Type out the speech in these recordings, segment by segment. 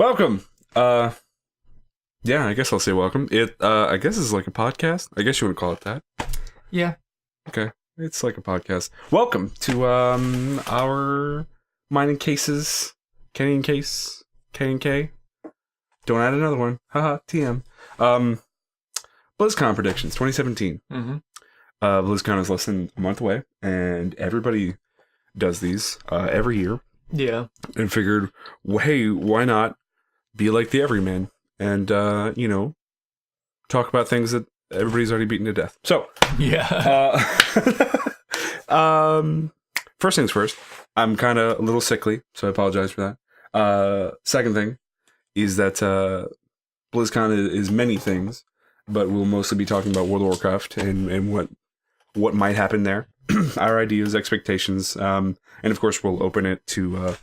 Welcome. Yeah, I guess I'll say welcome. I guess it's like a podcast. I guess you want to call it that. Yeah. Okay. It's like a podcast. Welcome to our mining cases. Kenny and Case. K and K. Don't add another one. Haha, TM. Blizzcon predictions 2017. Mm-hmm. BlizzCon is less than a month away, and everybody does these every year. Yeah. And figured, well, hey, why not be like the everyman and, talk about things that everybody's already beaten to death. So, yeah. First things first, I'm kind of a little sickly, so I apologize for that. Second thing is that BlizzCon is many things, but we'll mostly be talking about World of Warcraft and what might happen there. Our ideas, expectations, and of course we'll open it to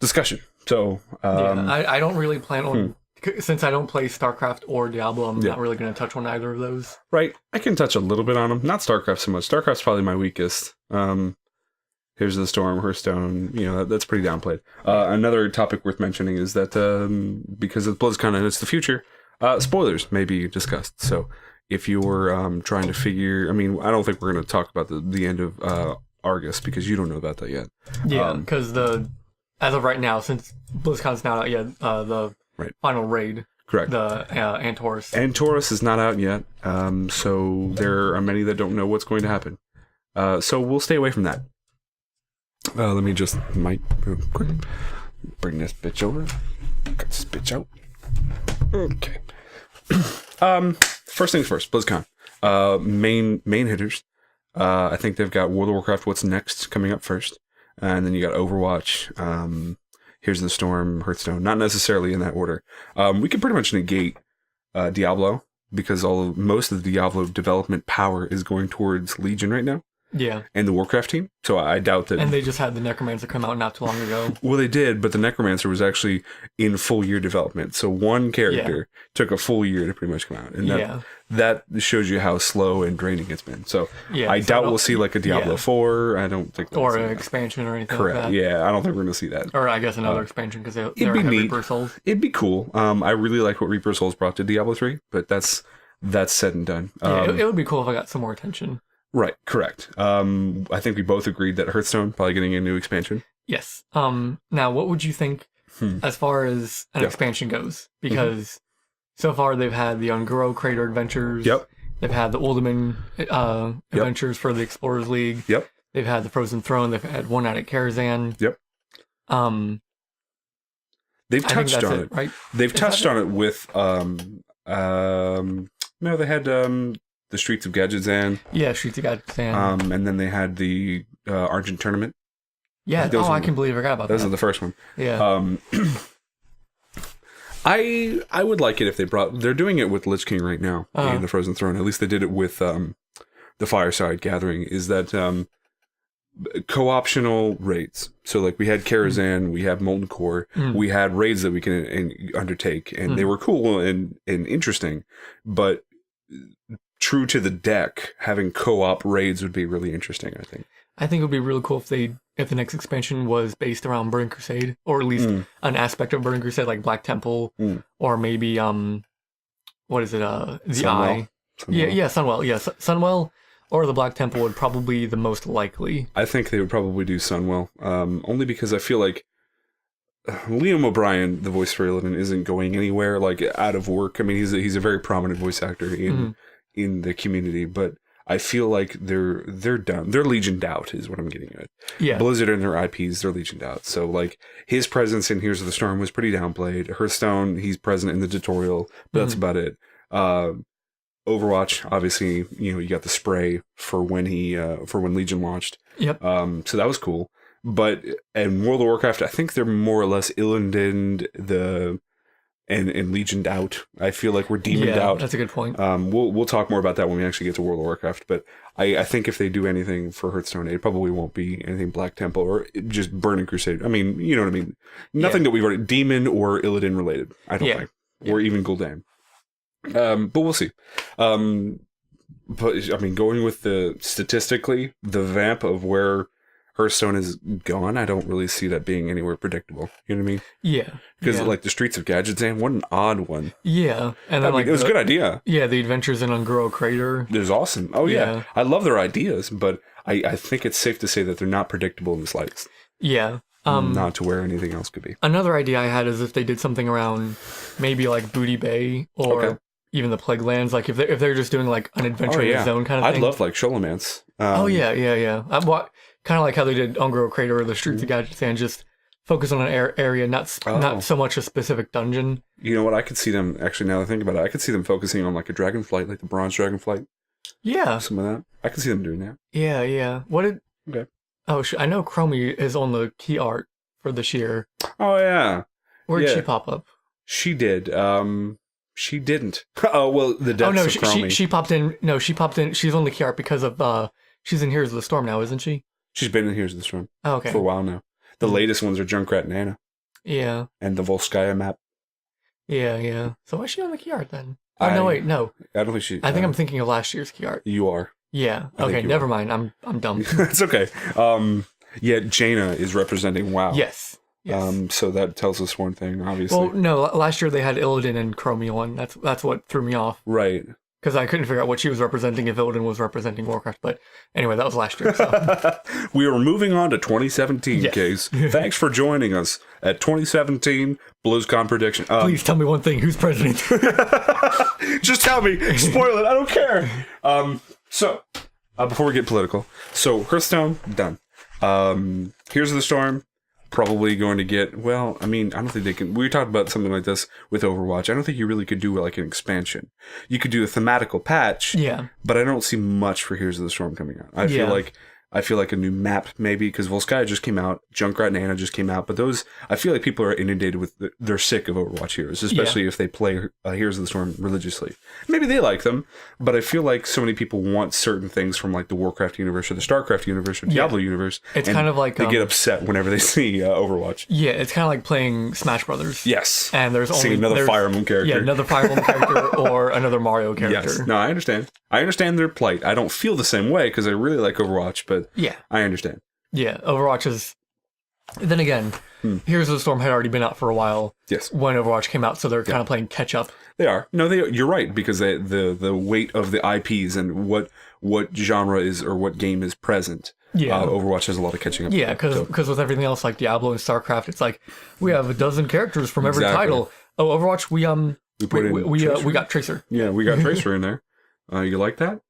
discussion. So I don't really plan on, since I don't play StarCraft or Diablo, I'm not really going to touch on either of those. Right, I can touch a little bit on them, not StarCraft so much. StarCraft's probably my weakest. Here's the Storm, Hearthstone, that's pretty downplayed. Another topic worth mentioning is that because of BlizzCon and it's the future, spoilers may be discussed. So if you're trying to figure, I don't think we're going to talk about the end of Argus because you don't know about that yet. Yeah, because as of right now, since BlizzCon's not out yet, the final raid, correct, the Antaurus. Antaurus is not out yet, so there are many that don't know what's going to happen. So we'll stay away from that. Let me just quick bring this bitch over. Cut this bitch out. Okay. First things first, BlizzCon. Main hitters. I think they've got World of Warcraft What's Next coming up first. And then you got Overwatch. Here's the Storm, Hearthstone. Not necessarily in that order. We could pretty much negate Diablo because most of the Diablo development power is going towards Legion right now. Yeah. And the Warcraft team. So I doubt that. And they just had the Necromancer come out not too long ago. Well, they did, but the Necromancer was actually in full year development. So one character took a full year to pretty much come out. And that shows you how slow and draining it's been. So I doubt we'll see like a Diablo 4. I don't think or an expansion or anything like that. Yeah, I don't think we're going to see that. Or I guess another expansion because they're Reaper Souls. It'd be cool. I really like what Reaper Souls brought to Diablo 3, but that's said and done. It would be cool if I got some more attention. Right, correct. I think we both agreed that Hearthstone probably getting a new expansion. Yes. Now, what would you think as far as an expansion goes? Because so far they've had the Ungoro Crater Adventures. Yep. They've had the Uldaman Adventures for the Explorers League. Yep. They've had the Frozen Throne. They've had One Night at Karazhan. Yep. They've touched on it, right? They've touched on it with no, they had the Streets of Gadgetzan. Yeah, Streets of Gadgetzan. And then they had the Argent Tournament. Yeah, I can believe I forgot about that. Those are the first one. Yeah. I would like it if they're doing it with Lich King right now in the Frozen Throne. At least they did it with the Fireside Gathering. Is that co-optional raids? So like we had Karazhan, we have Molten Core, we had raids that we can undertake, and they were cool and interesting, but true to the deck, having co-op raids would be really interesting, I think. I think it would be really cool if the next expansion was based around Burning Crusade, or at least an aspect of Burning Crusade, like Black Temple, or maybe what is it? The Sunwell. Eye. Sunwell. Yeah, Sunwell. Yeah, Sunwell or the Black Temple would probably be the most likely. I think they would probably do Sunwell, only because I feel like Liam O'Brien, the voice for Illidan, isn't going anywhere like out of work. He's a very prominent voice actor in the community, but I feel like they're done. They're legioned out is what I'm getting at. Yeah. Blizzard and their IPs, they're legioned out. So like his presence in Here's the Storm was pretty downplayed. Hearthstone, he's present in the tutorial, but that's about it. Overwatch, obviously, you got the spray for when Legion launched. Yep. So that was cool. But in World of Warcraft, I think they're more or less Illidaned and legioned out. I feel like we're demoned out. That's a good point. We'll talk more about that when we actually get to World of Warcraft. But I think if they do anything for Hearthstone, it probably won't be anything Black Temple or just Burning Crusade. You know what I mean? Nothing that we've already Demon or Illidan related. I don't think, or even Gul'dan. But we'll see. But going with the statistically, the vamp of where Hearthstone is gone, I don't really see that being anywhere predictable. You know what I mean? Yeah. Because like the Streets of Gadgetzan, what an odd one. Yeah. And then it was a good idea. Yeah, the Adventures in Ungoro Crater. It was awesome. Oh yeah. I love their ideas, but I think it's safe to say that they're not predictable in the slightest. Yeah. Not to where anything else could be. Another idea I had is if they did something around maybe like Booty Bay or even the Plague Lands, like if they're just doing like an adventure in the zone kind of thing. I'd love like Sholomance. Kind of like how they did Ungoro Crater or the Streets of Gadgetzan, just focus on an area, not so much a specific dungeon. You know what? I could see them, actually, now that I think about it, I could see them focusing on like a Dragonflight, like the Bronze Dragonflight. Yeah. Some of that. I could see them doing that. Yeah. Okay. Oh, I know Chromie is on the key art for this year. Oh, yeah. Where did she pop up? She did. She didn't. Oh, well, the depths of Chromie. She popped in. No, she popped in. She's on the key art because of, she's in Heroes of the Storm now, isn't she? She's been in Heroes of the Storm. Oh, okay. For a while now. The latest ones are Junkrat and Anna. Yeah. And the Volskaya map. Yeah. So why is she on the key art then? Oh, no, wait, no. I don't think she... I think I'm thinking of last year's key art. You are. Yeah. Okay, never mind. I'm dumb. It's okay. Yeah, Jaina is representing WoW. Yes. So that tells us one thing, obviously. Well, no, last year they had Illidan and Chromie on. That's what threw me off. Right. Because I couldn't figure out what she was representing if Illidan was representing Warcraft. But anyway, that was last year. So. We are moving on to 2017, Kees. Thanks for joining us at 2017 Blizzcon prediction. Please tell me one thing. Who's president? Just tell me. Spoil it. I don't care. So, before we get political. So, Hearthstone, done. Here's the Storm. Probably going to get, well, I mean, I don't think they can, we talked about something like this with Overwatch. I don't think you really could do like an expansion. You could do a thematical patch, but I don't see much for Heroes of the Storm coming out. I feel like a new map maybe, because Volskaya just came out, Junkrat and Anna just came out, but those, I feel like people are inundated with, they're sick of Overwatch heroes, especially if they play Heroes of the Storm religiously. Maybe they like them, but I feel like so many people want certain things from like the Warcraft universe or the Starcraft universe or Diablo universe. It's kind of like... They get upset whenever they see Overwatch. Yeah, it's kind of like playing Smash Brothers. Yes. And there's only... Seeing another Fire Emblem character. Yeah, another Fire Emblem character or another Mario character. Yes. No, I understand. I understand their plight. I don't feel the same way because I really like Overwatch, but I understand. Yeah, Overwatch is... Then again, Heroes of the Storm had already been out for a while when Overwatch came out, so they're kind of playing catch-up. They are. No, you're right, because the weight of the IPs and what genre is or what game is present. Overwatch has a lot of catching up. Yeah, because with everything else like Diablo and StarCraft, it's like, we have a dozen characters from every title. Oh, Overwatch, we got Tracer. Yeah, we got Tracer in there. You like that?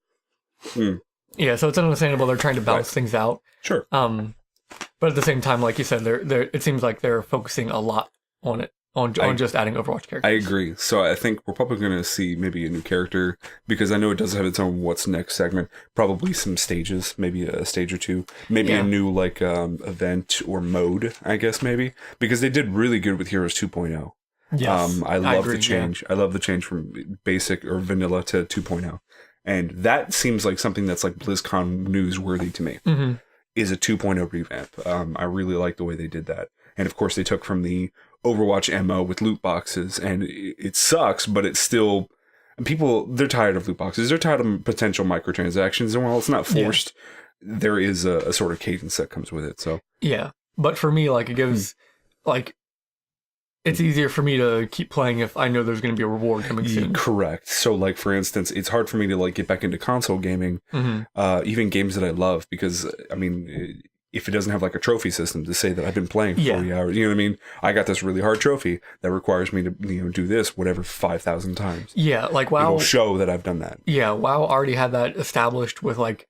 Yeah, so it's understandable they're trying to balance things out. Sure. But at the same time, like you said, it seems like they're focusing a lot on it, on just adding Overwatch characters. I agree. So I think we're probably going to see maybe a new character, because I know it does have its own what's next segment. Probably some stages, maybe a stage or two, maybe a new like event or mode, I guess maybe, because they did really good with Heroes 2.0. Yes, I love the change. I love the change from basic or vanilla to 2.0. And that seems like something that's like BlizzCon newsworthy to me, is a 2.0 revamp. I really like the way they did that. And of course, they took from the Overwatch MO with loot boxes, and it sucks, but it's still... People, they're tired of loot boxes. They're tired of potential microtransactions. And while it's not forced, there is a sort of cadence that comes with it. So yeah, but for me, like, it gives... like, it's easier for me to keep playing if I know there's going to be a reward coming soon. Correct. So, like, for instance, it's hard for me to, like, get back into console gaming, even games that I love, because, I mean, if it doesn't have, like, a trophy system to say that I've been playing for 40 hours, you know what I mean? I got this really hard trophy that requires me to, do this, whatever, 5,000 times. Yeah, like, WoW... It'll show that I've done that. Yeah, WoW already had that established with, like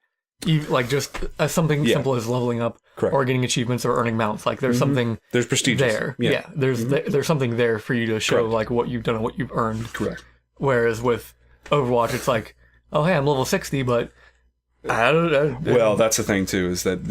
just something simple as leveling up or getting achievements or earning mounts. Like, there's something there's prestige there. Yeah, there's something there for you to show like what you've done and what you've earned. Correct. Whereas with Overwatch, it's like, oh hey, I'm level 60, but I don't. Well, that's the thing too, is that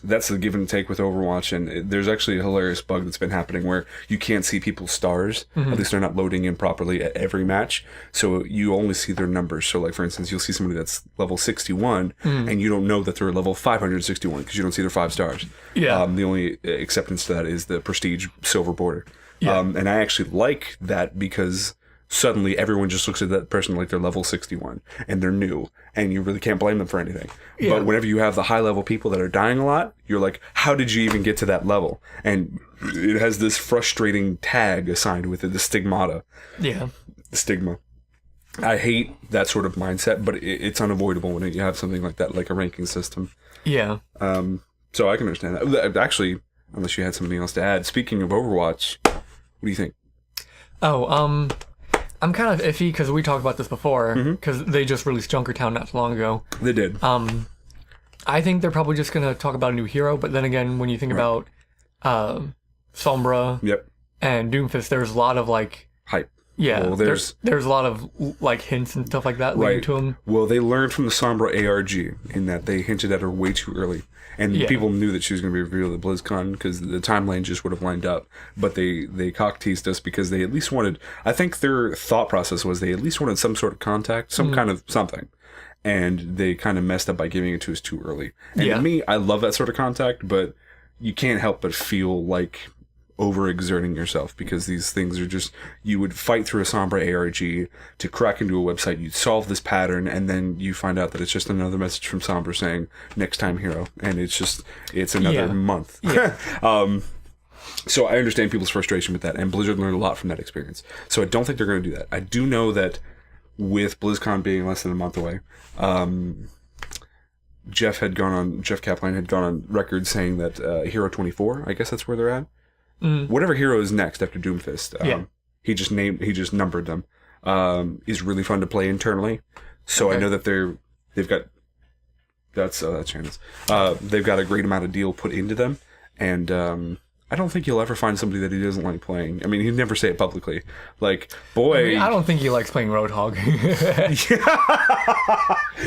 that's the give and take with Overwatch, and there's actually a hilarious bug that's been happening where you can't see people's stars. At least they're not loading in properly at every match, so you only see their numbers. So, like, for instance, you'll see somebody that's level 61, and you don't know that they're level 561 because you don't see their 5 stars. Yeah. The only acceptance to that is the prestige silver border. Yeah. And I actually like that, because suddenly everyone just looks at that person like they're level 61 and they're new, and you really can't blame them for anything. Yeah. But whenever you have the high level people that are dying a lot, you're like, how did you even get to that level? And it has this frustrating tag assigned with it, the stigmata. Yeah. The stigma. I hate that sort of mindset, but it's unavoidable when you have something like that, like a ranking system. Yeah. So I can understand that. Actually, unless you had something else to add, speaking of Overwatch, what do you think? Oh, I'm kind of iffy because we talked about this before, because they just released Junkertown not too long ago. They did. I think they're probably just going to talk about a new hero, but then again, when you think about Sombra Yep. and Doomfist, there's a lot of like... Hype. Yeah, Well, there's a lot of like hints and stuff like that leading to him. Well, they learned from the Sombra ARG in that they hinted at her way too early. And people knew that she was going to be revealed at BlizzCon because the timeline just would have lined up. But they cock-teased us because they at least wanted... I think their thought process was they at least wanted some sort of contact, some kind of something. And they kind of messed up by giving it to us too early. And to me, I love that sort of contact, but you can't help but feel like overexerting yourself because these things are just... You would fight through a Sombra ARG to crack into a website, you'd solve this pattern, and then you find out that it's just another message from Sombra saying, next time hero. And it's another month. Yeah. So I understand people's frustration with that, and Blizzard learned a lot from that experience. So I don't think they're going to do that. I do know that with BlizzCon being less than a month away, Jeff Kaplan had gone on record saying that Hero 24, I guess that's where they're at. Whatever hero is next after Doomfist, he just numbered them, is really fun to play internally. So I know that they've got channels. They've got a great amount of deal put into them, and I don't think you'll ever find somebody that he doesn't like playing. I mean, he'd never say it publicly. Like, boy, I don't think he likes playing Roadhog.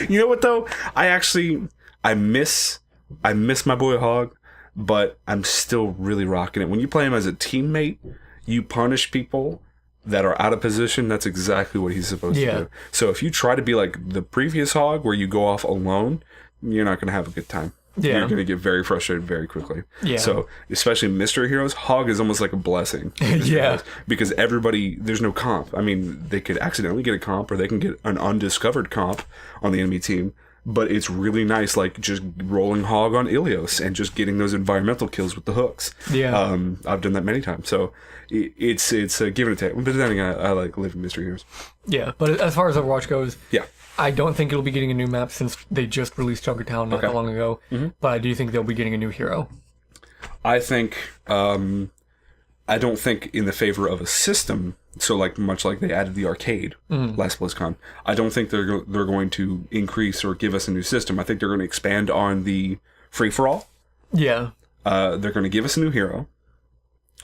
You know what though? I miss my boy Hog. But I'm still really rocking it. When you play him as a teammate, you punish people that are out of position. That's exactly what he's supposed to do. So if you try to be like the previous Hog, where you go off alone, you're not going to have a good time. Yeah. You're going to get very frustrated very quickly. Yeah. So especially mystery heroes, Hog is almost like a blessing. Yeah. Because everybody, there's no comp. I mean, they could accidentally get a comp, or they can get an undiscovered comp on the enemy team. But it's really nice, like, just rolling Hog on Ilios and just getting those environmental kills with the hooks. Yeah. I've done that many times. So it's a give and a take. But then again, I like living mystery heroes. Yeah, but as far as Overwatch goes, yeah, I don't think it'll be getting a new map since they just released Junkertown not that long ago. But I do think they'll be getting a new hero. I think... I don't think in the favor of a system, so like much like they added the arcade last BlizzCon, I don't think they're going to increase or give us a new system. I think they're going to expand on the free-for-all. Yeah. They're going to give us a new hero.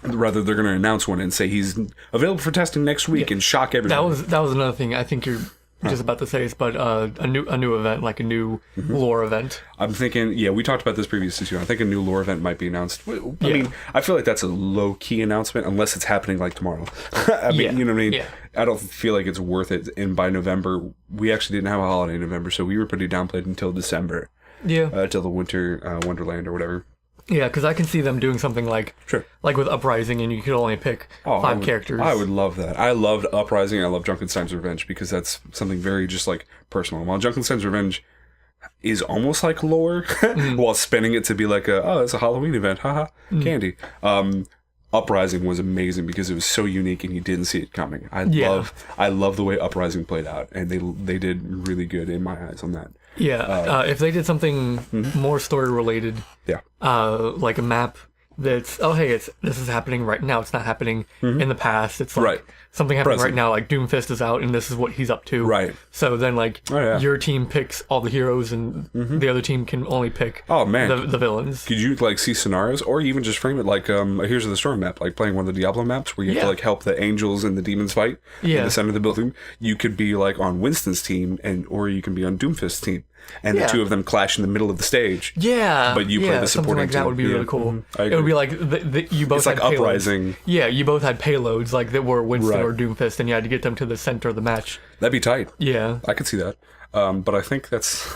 Rather, they're going to announce one and say he's available for testing next week and shock everyone. That was another thing I think you're just about to say, but a new event, like a new lore event. I'm thinking, we talked about this previously. I think a new lore event might be announced. I mean, I feel like that's a low-key announcement unless it's happening like tomorrow. I mean, you know what I mean? Yeah. I don't feel like it's worth it. And by November, we actually didn't have a holiday in November, so we were pretty downplayed until December. Yeah. Till the winter Wonderland or whatever. Yeah, because I can see them doing something like with Uprising, and you could only pick 5 characters. I would love that. I loved Uprising. I love Junkenstein's Revenge because that's something very just like personal. While Junkenstein's Revenge is almost like lore, while spinning it to be like it's a Halloween event, haha, candy. Uprising was amazing because it was so unique and you didn't see it coming. I love the way Uprising played out, and they did really good in my eyes on that. Yeah, if they did something more story related, like a map that's this is happening right now. It's not happening in the past. It's like something happening right now. Like Doomfist is out, and this is what he's up to. Right. So then, like your team picks all the heroes, and the other team can only pick the villains. Could you like see scenarios, or even just frame it like a Heroes of the Storm map, like playing one of the Diablo maps where you have to like help the angels and the demons fight in the center of the building? You could be like on Winston's team, or you can be on Doomfist's team. And the two of them clash in the middle of the stage. Yeah, but you play the supporting something like that would be really cool. It would be like you both. It's like had Uprising. Yeah, you both had payloads like that were Winston or Doomfist, and you had to get them to the center of the match. That'd be tight. Yeah, I could see that. But I think that's...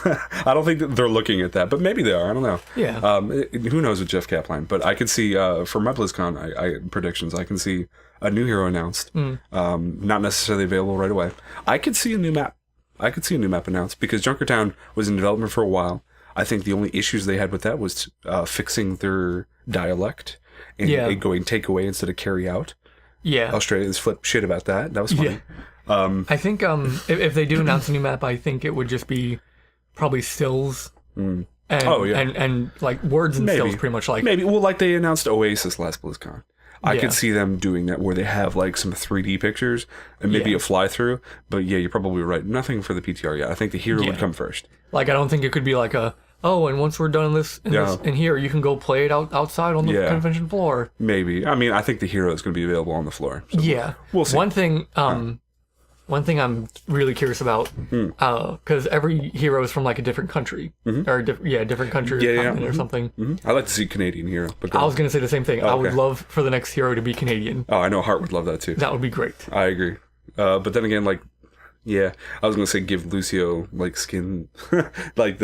I don't think that they're looking at that, but maybe they are. I don't know. Yeah. Who knows with Jeff Kaplan? But I could see, for my BlizzCon predictions, I can see a new hero announced. Not necessarily available right away. I could see a new map. Announced because Junkertown was in development for a while. I think the only issues they had with that was fixing their dialect and it going take away instead of carry out. Yeah. Australians flip shit about that. That was funny. Yeah. I think if they do announce a new map, I think it would just be probably stills. And, and like words and stills pretty much like... Maybe. Well, like they announced Oasis last BlizzCon. I could see them doing that where they have like some 3D pictures and maybe a fly through. But yeah, you're probably right. Nothing for the PTR yet. I think the hero would come first. Like, I don't think it could be like and once we're done in here, you can go play it outside on the convention floor. Maybe. I mean, I think the hero is going to be available on the floor. So we'll see. One thing I'm really curious about, because every hero is from like a different country, or different country or something. I'd like to see Canadian hero. But I was going to say the same thing. I would love for the next hero to be Canadian. Oh, I know Hart would love that too. That would be great. I agree. But then again, like, I was going to say give Lucio like skin, like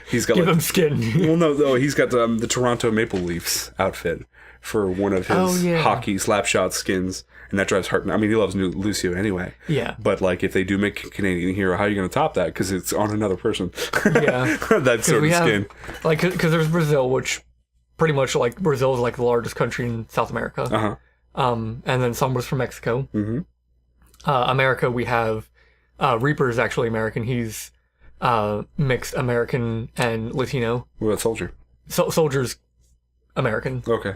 he's got give him skin. Well, no, he's got the Toronto Maple Leafs outfit for one of his hockey slapshot skins. And that drives Hart. I mean, he loves Lucio anyway. Yeah. But, like, if they do make a Canadian hero, how are you going to top that? Because it's on another person. Yeah. That sort of skin. Like, because there's Brazil, which pretty much, like, Brazil is, like, the largest country in South America. And then Sombra's from Mexico. America, we have... Reaper is actually American. He's mixed American and Latino. What about Soldier? Soldier's American. Okay.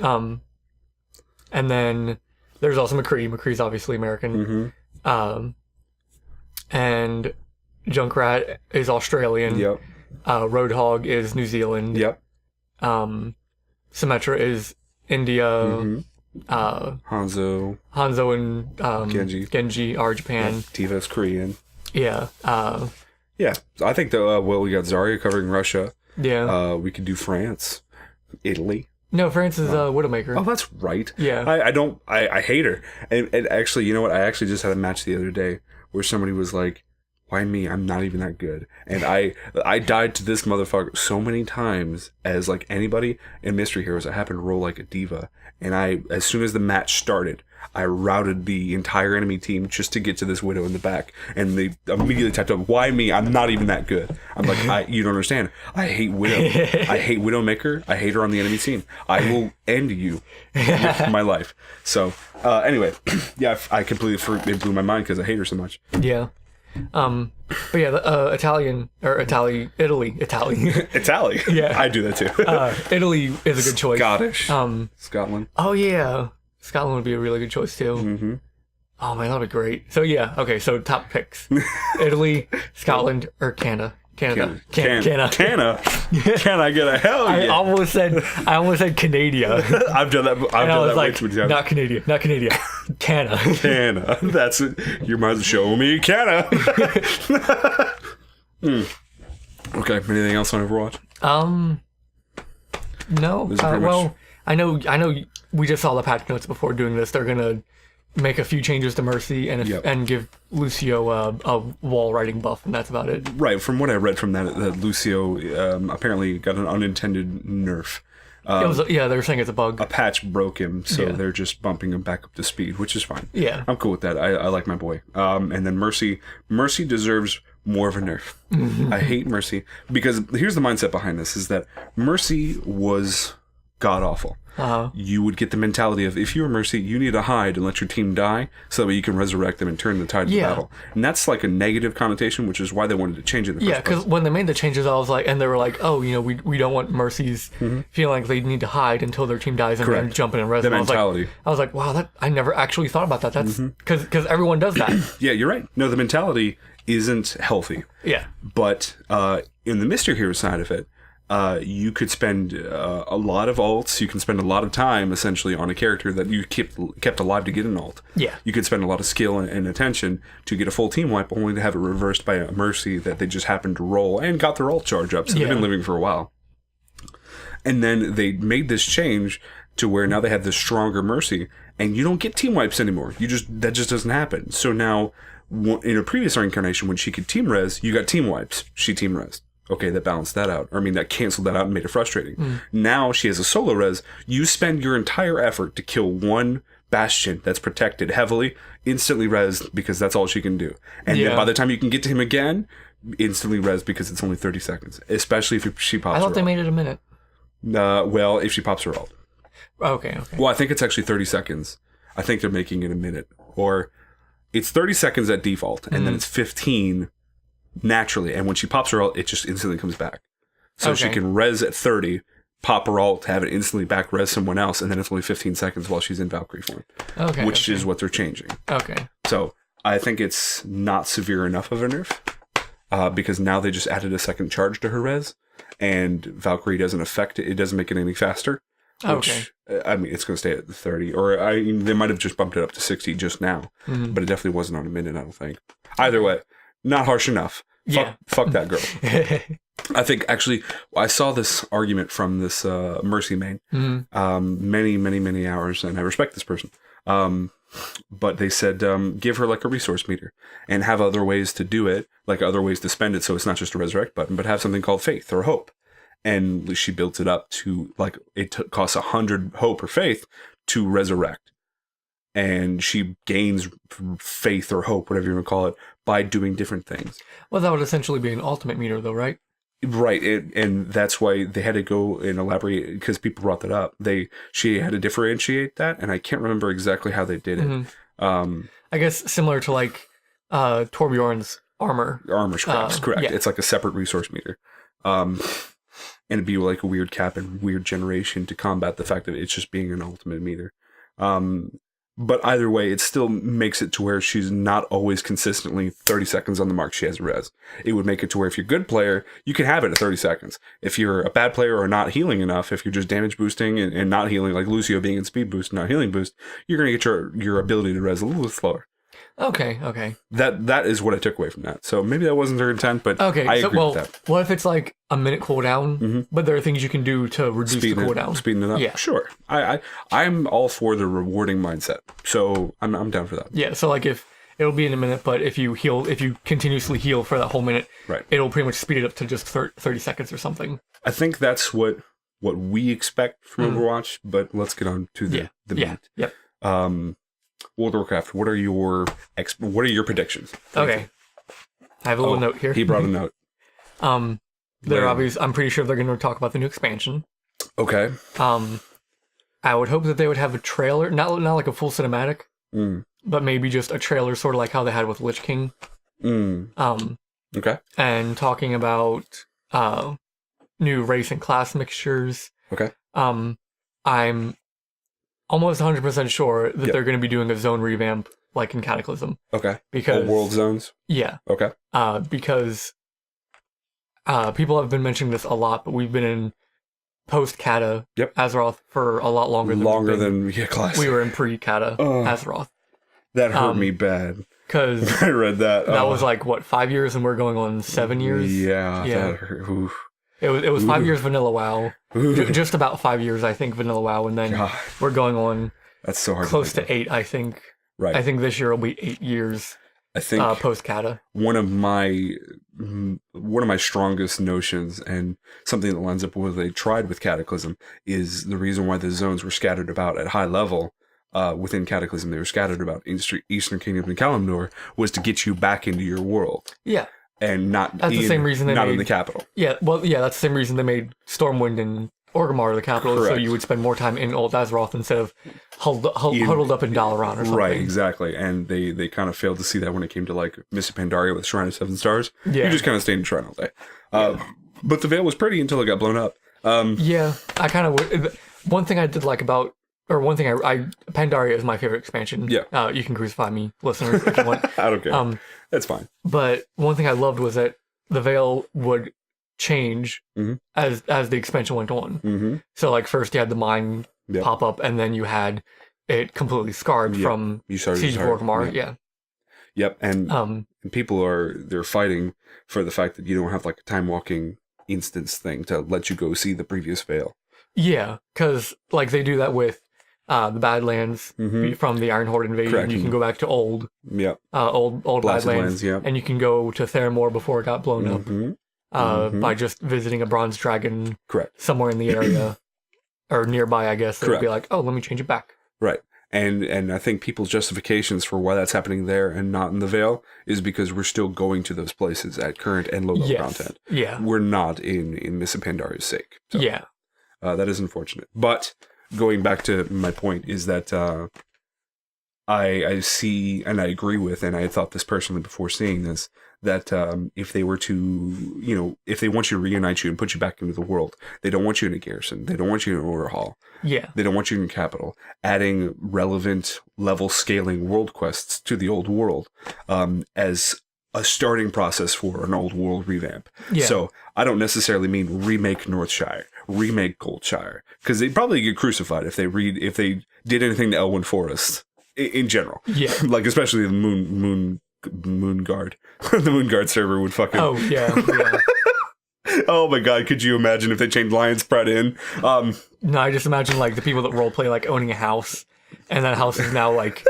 And then... There's also McCree. McCree's obviously American. And Junkrat is Australian. Yep. Roadhog is New Zealand. Yep. Symmetra is India. Hanzo and Genji are Japan. Yeah. Tifa's Korean. Yeah. Yeah. I think that we got Zarya covering Russia. Yeah. We could do France, Italy. No, France is Widowmaker. Oh, that's right. Yeah. I hate her. And actually, you know what? I actually just had a match the other day where somebody was like, why me? I'm not even that good. And I died to this motherfucker so many times as like anybody in Mystery Heroes. I happened to roll like a diva. And as soon as the match started, I routed the entire enemy team just to get to this Widow in the back. And they immediately typed up, why me? I'm not even that good. I'm like, you don't understand. I hate Widow. I hate Widowmaker. I hate her on the enemy team. I will end you with my life. So, anyway, I completely it blew my mind because I hate her so much. Yeah. But yeah, Italy. Italy. Yeah. I do that too. Italy is a good choice. Scottish. Scotland. Oh yeah. Scotland would be a really good choice too. Oh man, that'd be great. So yeah, okay, so top picks. Italy, Scotland, or Canada. Canada. Can I get a hell yeah? I almost said Canada. I've done that. I've done that like, way too many times. Not Canada. Canada. That's it. You might as well show me Canada. Okay. Anything else on Overwatch? No. Well, I know. We just saw the patch notes before doing this. They're gonna make a few changes to Mercy and give Lucio a wall riding buff, and that's about it. Right. From what I read from that Lucio apparently got an unintended nerf. They were saying it's a bug. A patch broke him, so they're just bumping him back up to speed, which is fine. Yeah. I'm cool with that. I like my boy. And then Mercy deserves more of a nerf. I hate Mercy because here's the mindset behind this: is that Mercy was god awful. You would get the mentality of, if you're Mercy, you need to hide and let your team die so that way you can resurrect them and turn the tide of battle. And that's like a negative connotation, which is why they wanted to change it in the first place. Yeah, because when they made the changes, I was like, and they were like, oh, we don't want Mercy's feeling like they need to hide until their team dies and then jump in and res them. Mentality. I was like, wow, I never actually thought about that. That's because everyone does that. Yeah, you're right. No, the mentality isn't healthy. Yeah. But in the Mr. Hero side of it, you could spend a lot of ults. You can spend a lot of time, essentially, on a character that you kept alive to get an ult. Yeah. You could spend a lot of skill and attention to get a full team wipe, only to have it reversed by a Mercy that they just happened to roll and got their ult charge up. So they've been living for a while. And then they made this change to where now they have this stronger Mercy, and you don't get team wipes anymore. That just doesn't happen. So now, in a previous incarnation, when she could team res, you got team wipes. She team res. Okay, that balanced that out. That canceled that out and made it frustrating. Now she has a solo res. You spend your entire effort to kill one Bastion that's protected heavily, instantly res because that's all she can do. And then by the time you can get to him again, instantly res because it's only 30 seconds, especially if she pops her ult. I thought they made it a minute. Well, if she pops her ult. Okay. Well, I think it's actually 30 seconds. I think they're making it a minute. Or it's 30 seconds at default, and then it's 15 naturally. And when she pops her ult, it just instantly comes back. So she can res at 30, pop her ult, have it instantly back res someone else, and then it's only 15 seconds while she's in Valkyrie form. Which is what they're changing. Okay. So I think it's not severe enough of a nerf, because now they just added a second charge to her res, and Valkyrie doesn't affect it. It doesn't make it any faster. Which, I mean, it's going to stay at the 30, or they might have just bumped it up to 60 just now, but it definitely wasn't on a minute, I don't think. Either way, not harsh enough. Fuck that girl. I think, actually, I saw this argument from this Mercy main many hours, and I respect this person. But they said, give her like a resource meter and have other ways to do it, like other ways to spend it, so it's not just a resurrect button, but have something called faith or hope. And she built it up to, like, it costs 100 hope or faith to resurrect. And she gains faith or hope, whatever you want to call it, by doing different things. Well, that would essentially be an ultimate meter, though, right? Right, and that's why they had to go and elaborate, because people brought that up. She had to differentiate that, and I can't remember exactly how they did it. I guess similar to, like, Torbjorn's armor. Armor scraps, correct. Yeah. It's like a separate resource meter. And it'd be like a weird cap and weird generation to combat the fact that it's just being an ultimate meter. But either way, it still makes it to where she's not always consistently 30 seconds on the mark she has a res. It would make it to where if you're a good player, you can have it at 30 seconds. If you're a bad player or not healing enough, if you're just damage boosting and not healing, like Lucio being in speed boost, not healing boost, you're going to get your ability to res a little bit slower. Okay. That is what I took away from that. So maybe that wasn't their intent, but I agree with that. What if it's like a minute cooldown, but there are things you can do to reduce the cooldown? Speeding it up? Yeah. Sure. I'm all for the rewarding mindset, so I'm down for that. Yeah, so like if it'll be in a minute, but if you continuously heal for that whole minute, it'll pretty much speed it up to just 30 seconds or something. I think that's what we expect from Overwatch, but let's get on to the meat. Yep. World of Warcraft, what are your predictions? Okay. I have a little note here. He brought a note. They're obvious. I'm pretty sure they're going to talk about the new expansion. Okay. I would hope that they would have a trailer, not like a full cinematic, but maybe just a trailer, sort of like how they had with Lich King. Okay. And talking about new race and class mixtures. Okay. I'm almost 100% sure that they're going to be doing a zone revamp like in Cataclysm. Okay. Because world zones? Yeah. Okay. Because people have been mentioning this a lot, but we've been in post-Cata Azeroth for a lot longer than Classic. We were in pre-Cata Azeroth. That hurt me bad. Because I read that. That was like, what, 5 years, and we're going on 7 years? Yeah. That hurt. Oof. It was 5 years Vanilla WoW. Just about 5 years, I think, Vanilla WoW, and then we're going on that's so hard close to 8, I think. Right. I think this year will be 8 years. I think post-Cata. One of my strongest notions, and something that lines up with what they tried with Cataclysm, is the reason why the zones were scattered about at high level within Cataclysm. They were scattered about Eastern Kingdom and Kalimdor, was to get you back into your world. Yeah. And not that's the same reason they not made, in the capital. Yeah, well, yeah, that's the same reason they made Stormwind and Orgrimmar the capital, so you would spend more time in Old Azeroth instead of huddled up in Dalaran or something. Right, exactly. And they kind of failed to see that when it came to like Mists of Pandaria with Shrine of Seven Stars. Yeah. You just kind of stayed in Shrine all day. But the Veil was pretty until it got blown up. Yeah, I kind of... One thing I did like about... Or one thing Pandaria is my favorite expansion. Yeah. You can crucify me, listeners, if you want. I don't care. That's fine. But one thing I loved was that the Veil would change as the expansion went on. So like first you had the mine pop up, and then you had it completely scarred from Siege of Orgrimmar. Yeah. Yep. And people they're fighting for the fact that you don't have like a time walking instance thing to let you go see the previous Veil. Yeah, because like they do that with the Badlands from the Iron Horde invasion. Correct. You can go back to old Badlands, and you can go to Theramore before it got blown up by just visiting a bronze dragon somewhere in the area or nearby, I guess. It would be like, oh, let me change it back. Right. And I think people's justifications for why that's happening there and not in the Vale is because we're still going to those places at current and low-level content. Yeah. We're not in Miss Pandaria's sake. So, yeah. That is unfortunate. But going back to my point is that I see, and I agree with, and I thought this personally before seeing this, that if they were to, if they want you to reunite you and put you back into the world, they don't want you in a garrison. They don't want you in an order hall. Yeah. They don't want you in capital. Adding relevant level scaling world quests to the old world as a starting process for an old world revamp. Yeah. So I don't necessarily mean remake Northshire, remake Goldshire, because they'd probably get crucified if they did anything to Elwyn Forest in general. Yeah. Like especially the Moon Guard. The Moon Guard server would fucking... Oh, yeah. Oh my god, could you imagine if they changed Lion's Pride in? No, I just imagine like the people that roleplay like owning a house, and that house is now like,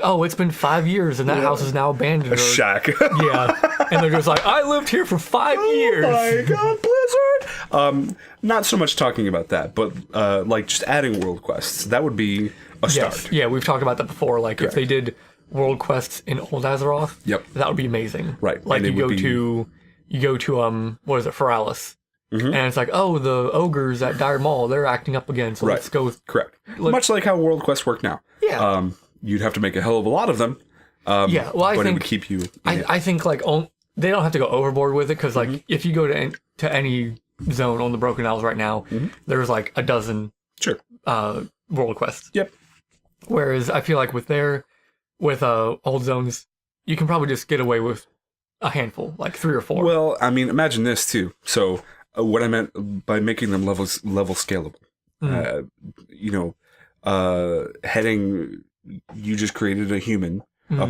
oh, it's been 5 years, and that house is now abandoned. A shack. Yeah, and they're just like, I lived here for 5 years. Oh my god, Blizzard! Not so much talking about that, but like just adding world quests. That would be a start. Yes. Yeah, we've talked about that before. Like Correct. if they did world quests in Old Azeroth, Yep. that would be amazing. Right. Like And you go to what is it, Feralis? And it's like, oh, the ogres at Dire Maul, they're acting up again, so let's go. Correct. Much like how world quests work now. Yeah. You'd have to make a hell of a lot of them. Yeah, well, I but think it would keep you. I think like they don't have to go overboard with it, because like if you go to any zone on the Broken Isles right now, there's like a dozen Sure. world quests. Yep. Whereas I feel like with old zones, you can probably just get away with a handful, like 3 or 4. Well, I mean, imagine this too. So, what I meant by making them level scalable, heading, you just created a human, a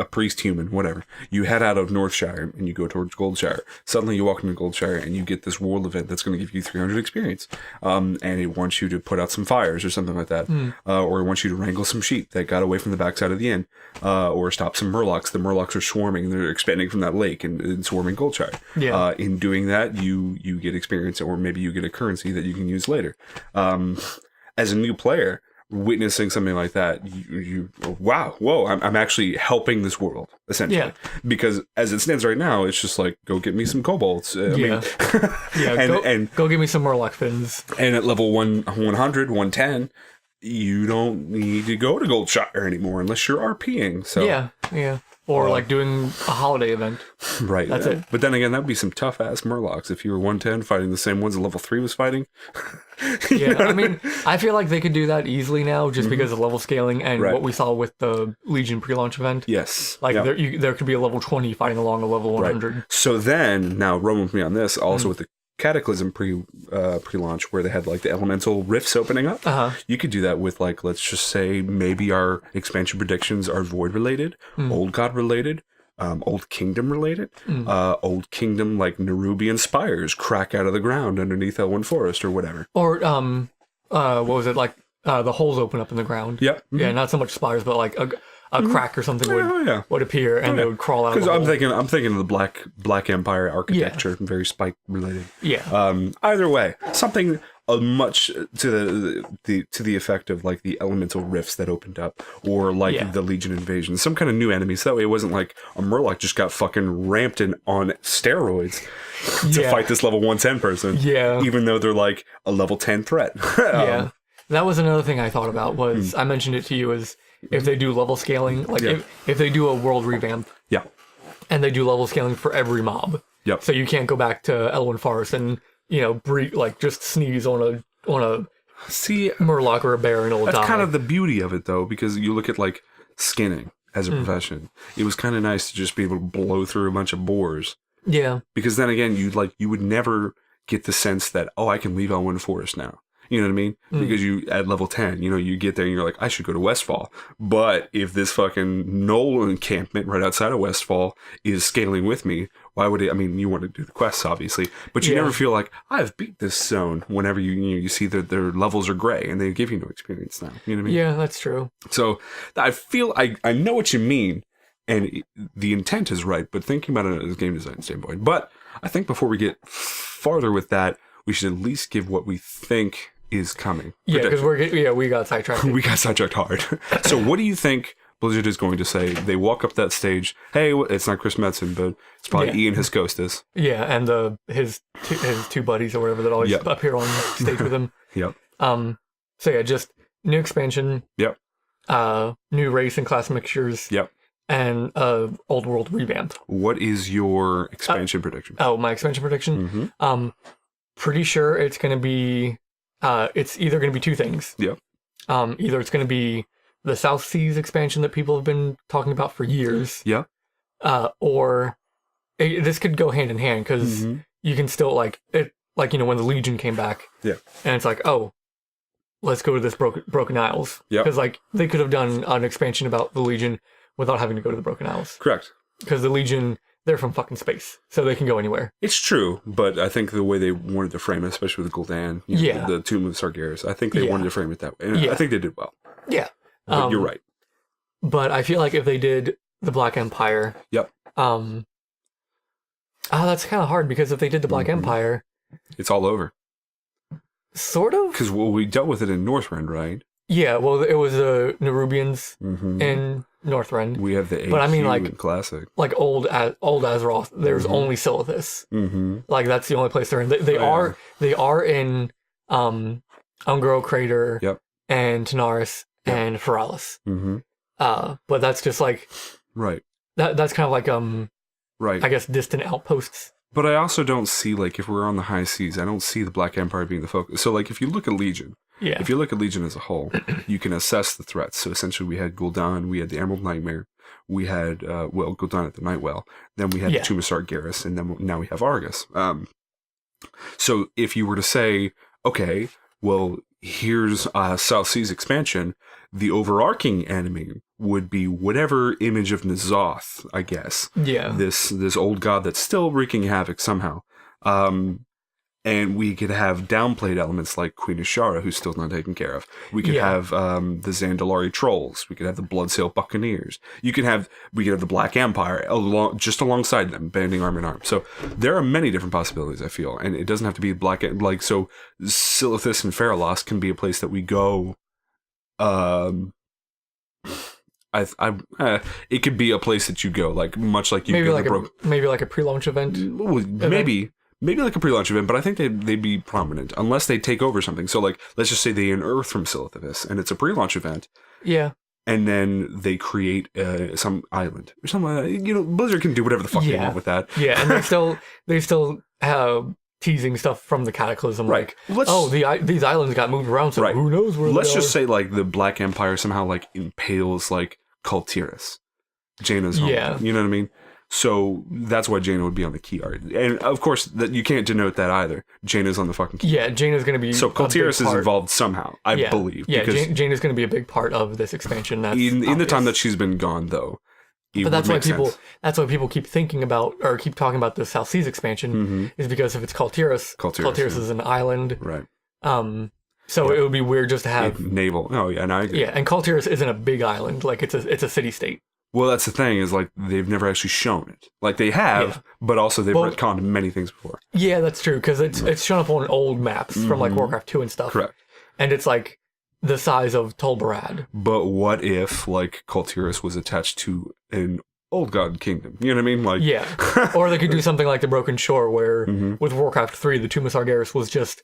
priest human, whatever. You head out of Northshire and you go towards Goldshire. Suddenly, you walk into Goldshire and you get this world event that's going to give you 300 experience, and it wants you to put out some fires or something like that, or it wants you to wrangle some sheep that got away from the backside of the inn, or stop some murlocs. The murlocs are swarming; they're expanding from that lake and swarming Goldshire. Yeah. In doing that, you get experience, or maybe you get a currency that you can use later. As a new player, witnessing something like that, I'm actually helping this world, essentially. Yeah. Because as it stands right now, it's just like, go get me some kobolds. Yeah, go give me some Murloc fins. And at level 100, 110, you don't need to go to Goldshire anymore unless you're RPing. So Yeah. Or like doing a holiday event. Right. That's it. But then again, that would be some tough ass Murlocs if you were 110 fighting the same ones that level 3 was fighting. Yeah, I mean, I feel like they could do that easily now just because of level scaling and what we saw with the Legion pre-launch event. Yes. Like there could be a level 20 fighting along a level 100. Right. So then, now run with me on this, also with the Cataclysm pre-launch where they had like the elemental rifts opening up. You could do that with like, let's just say maybe our expansion predictions are void related, old god related, old kingdom related, old kingdom like Nerubian spires crack out of the ground underneath Elwyn Forest or whatever. Or what was it, like the holes open up in the ground. Yep. Yeah, not so much spires, but like a crack or something would appear and they would crawl out. Because I'm thinking of the Black Empire architecture, very spike related. Yeah. Either way, something much to the effect of like the elemental rifts that opened up, or like the Legion invasion, some kind of new enemies. That way, it wasn't like a Murloc just got fucking ramped on steroids to fight this level 110 person. Yeah. Even though they're like a level 10 threat. Yeah. That was another thing I thought about. Was I mentioned it to you is if they do level scaling, like if they do a world revamp, and they do level scaling for every mob, so you can't go back to Elwyn Forest and just sneeze on a Murloc or a bear and it'll die. That's kind of the beauty of it, though, because you look at like skinning as a profession. It was kind of nice to just be able to blow through a bunch of boars. Yeah, because then again, you would never get the sense that I can leave Elwyn Forest now. You know what I mean? Because you at level 10, you get there and you're like, I should go to Westfall. But if this fucking Knoll encampment right outside of Westfall is scaling with me, why would it? I mean, you want to do the quests, obviously, but you never feel like I've beat this zone. Whenever you see that their levels are gray and they give you no experience now. You know what I mean? Yeah, that's true. So I feel I know what you mean, and the intent is right. But thinking about it as a game design standpoint, but I think before we get farther with that, we should at least give what we think is coming. Yeah, because we got sidetracked. We got sidetracked hard. So what do two Blizzard is going to say? They walk up that stage. Hey, it's not Chris Metzen, but it's probably Ian Heskostas. Yeah, and his two buddies or whatever that always appear on stage with him. Yep. So yeah, just new expansion. Yep. New race and class mixtures. Yep. And old world revamp. What is your expansion prediction? Oh, my expansion prediction? Mm-hmm. Pretty sure it's going to be. It's either going to be two things. Yep. Either it's going to be the South Seas expansion that people have been talking about for years. Yeah. Or this could go hand in hand because you can still when the Legion came back. Yeah. And it's like, oh, let's go to this Broken Isles. Yeah. Because they could have done an expansion about the Legion without having to go to the Broken Isles. Correct. Because the Legion, they're from fucking space, so they can go anywhere. It's true, but I think the way they wanted to frame it, especially with Gul'dan, the Tomb of Sargeras, I think they wanted to frame it that way. And I think they did well. Yeah. But you're right. But I feel like if they did the Black Empire... Yep. That's kind of hard, because if they did the Black Empire... It's all over. Sort of? Because we dealt with it in Northrend, right? Yeah, well, it was the Nerubians in Northrend. We have the AQ but I mean, in Classic. Like old Azeroth, there's only Silithus. Like that's the only place they're in. They are in Ungro Crater and Tanaris and Feralis. But that's just like that's kind of like I guess distant outposts. But I also don't see, like, if we're on the high seas, I don't see the Black Empire being the focus. So, like, if you look at Legion, if you look at Legion as a whole, you can assess the threats. So, essentially, we had Gul'dan, we had the Emerald Nightmare, we had, Gul'dan at the Nightwell, then we had the Tomb of Sargeras, and then now we have Argus. So, if you were to say, okay, well, here's South Seas expansion, the overarching enemy would be whatever image of N'Zoth, I guess. Yeah. This old god that's still wreaking havoc somehow. And we could have downplayed elements like Queen Ashara, who's still not taken care of. We could have the Zandalari Trolls. We could have the Bloodsail Buccaneers. We could have the Black Empire just alongside them, banding arm in arm. So there are many different possibilities, I feel. And it doesn't have to be so Silithus and Feralas can be a place that we go. It could be a place that you go, like much like you maybe go maybe like a pre-launch event. Maybe like a pre-launch event, but I think they'd be prominent unless they take over something. So like, let's just say they unearth from Silithus, and it's a pre-launch event. Yeah. And then they create some island or something. Blizzard can do whatever the fuck they want with that. Yeah, and they still have teasing stuff from the Cataclysm, right? Like, these islands got moved around, so who knows where. Let's just say like the Black Empire somehow like impales like Kultiras, Jaina's home. Yeah, you know what I mean. So that's why Jaina would be on the key art, and of course that you can't denote that either. Jaina's on the fucking key. Yeah, Jaina's going to be. So Kultiras is involved somehow, I believe. Yeah, Jaina's going to be a big part of this expansion. That's in the time that she's been gone, though. But that's why people keep thinking about or keep talking about the South Seas expansion is because if it's Kultiras is an island, right? So it would be weird just to have naval. Oh yeah, and I agree. Yeah, and Kultiras isn't a big island; like it's a city state. Well, that's the thing is like they've never actually shown it. Like they have, but also they've retconned many things before. Yeah, that's true because it's shown up on old maps from like Warcraft 2 and stuff. Correct. And it's like the size of Tol Barad. But what if like Kultiras was attached to an old god kingdom? You know what I mean? Like yeah. Or they could do something like the Broken Shore, where with Warcraft 3, the Tomb of Sargeras was just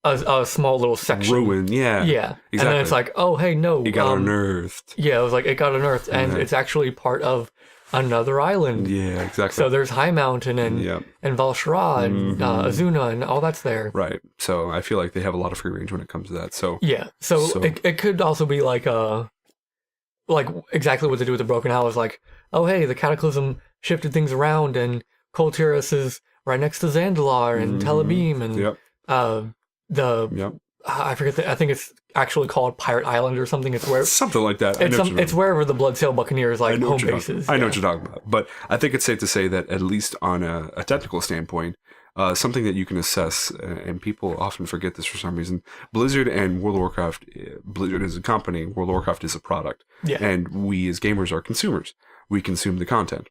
a small little section. Ruin, yeah. Yeah. Exactly. And then it's like, oh, hey, no. It got unearthed. Yeah, it was like, it got unearthed, and it's actually part of another island. Yeah, exactly. So there's High Mountain and Val'sharah and Azuna, and all that's there. Right. So I feel like they have a lot of free range when it comes to that. So yeah. So it could also be like exactly what they do with the Broken Isles, like, oh, hey, the Cataclysm shifted things around, and Kultiras is right next to Zandalar and Telebim, and I forget. I think it's actually called Pirate Island or something. It's where something like that. It's wherever the Bloodsail Buccaneers home base is. I know what you're talking about, but I think it's safe to say that at least on a technical standpoint, something that you can assess, and people often forget this for some reason. Blizzard and World of Warcraft. Blizzard is a company. World of Warcraft is a product. Yeah. And we as gamers are consumers. We consume the content.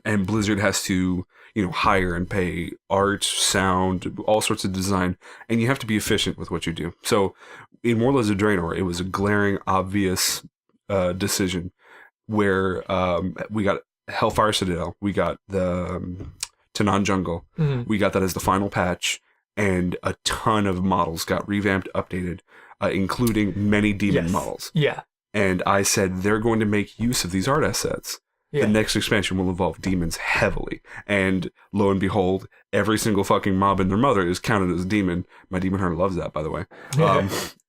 And Blizzard has to, hire and pay art, sound, all sorts of design, and you have to be efficient with what you do. So in Warlords of Draenor, it was a glaring, obvious decision where we got Hellfire Citadel, we got the Tanaan Jungle, we got that as the final patch, and a ton of models got revamped, updated, including many demon models. Yeah. And I said they're going to make use of these art assets. Yeah. The next expansion will involve demons heavily. And lo and behold, every single fucking mob and their mother is counted as a demon. My demon hunter loves that, by the way.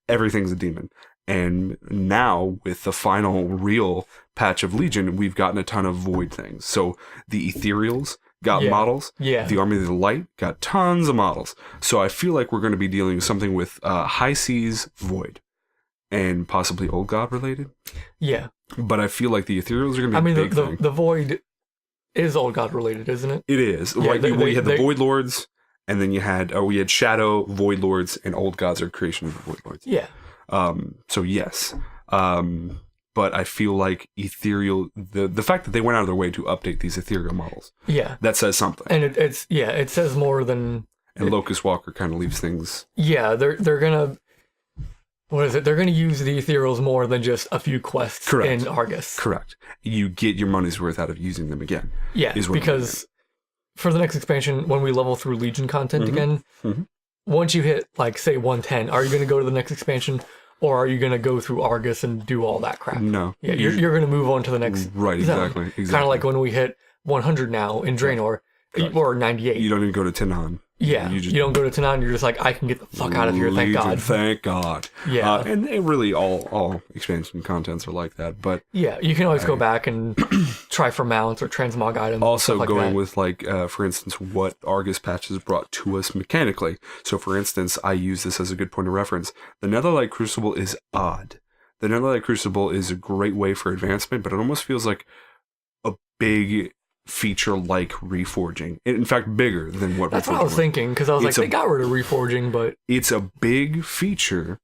Everything's a demon. And now, with the final real patch of Legion, we've gotten a ton of void things. So the Ethereals got models. Yeah. The Army of the Light got tons of models. So I feel like we're going to be dealing with something with High Seas Void. And possibly Old God related. Yeah. But I feel like the Ethereals are going to be a big thing. The Void is Old God related, isn't it? It is. Yeah, we had the Void Lords, and then we had Shadow, Void Lords, and Old Gods are creation of the Void Lords. Yeah. So yes. But I feel like Ethereal, the fact that they went out of their way to update these Ethereal models. Yeah. That says something. And it says more than... And Locust Walker kind of leaves things... Yeah, they're going to... What is it? They're going to use the Ethereals more than just a few quests in Argus. Correct. You get your money's worth out of using them again. Yeah, because for the next expansion, when we level through Legion content again, once you hit, like, say, 110, are you going to go to the next expansion, or are you going to go through Argus and do all that crap? No. Yeah, you're going to move on to the next Right, exactly. Kind of like when we hit 100 now in Draenor, or 98. You don't even go to Tanaan. Yeah, you don't go to Tanaan, you're just like, I can get the fuck out of here, thank God. Thank God. Yeah. And really, all expansion contents are like that, but... Yeah, you can always go back and try for mounts or transmog items. Also going with, like, for instance, what Argus patches brought to us mechanically. So, for instance, I use this as a good point of reference. The Netherlight Crucible is odd. The Netherlight Crucible is a great way for advancement, but it almost feels like a big... feature like reforging, in fact bigger than what that's what I was thinking, because I was like, they got rid of reforging, but it's a big feature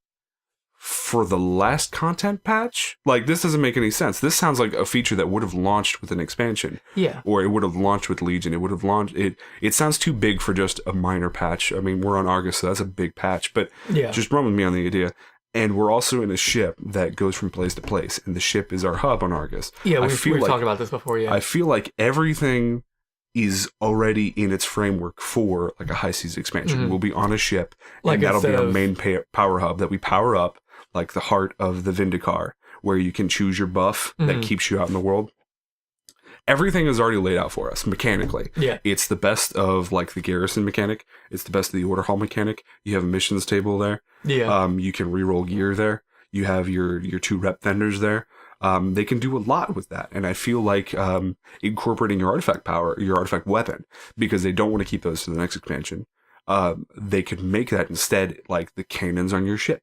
for the last content patch. Like, this doesn't make any sense. This sounds like a feature that would have launched with an expansion, or it would have launched with Legion. It would have launched it sounds too big for just a minor patch. I mean, we're on Argus, so that's a big patch, but just run with me on the idea. And we're also in a ship that goes from place to place, and the ship is our hub on Argus. Yeah, we've talked about this before, I feel like everything is already in its framework for, like, a High Seas expansion. We'll be on a ship, and that'll be our main power hub that we power up, like the heart of the Vindicar, where you can choose your buff that keeps you out in the world. Everything is already laid out for us mechanically. Yeah. It's the best of, like, the garrison mechanic. It's the best of the order hall mechanic. You have a missions table there. Yeah. You can reroll gear there. You have your 2 rep vendors there. They can do a lot with that. And I feel like incorporating your artifact power, your artifact weapon, because they don't want to keep those to the next expansion. They could make that instead like the cannons on your ship.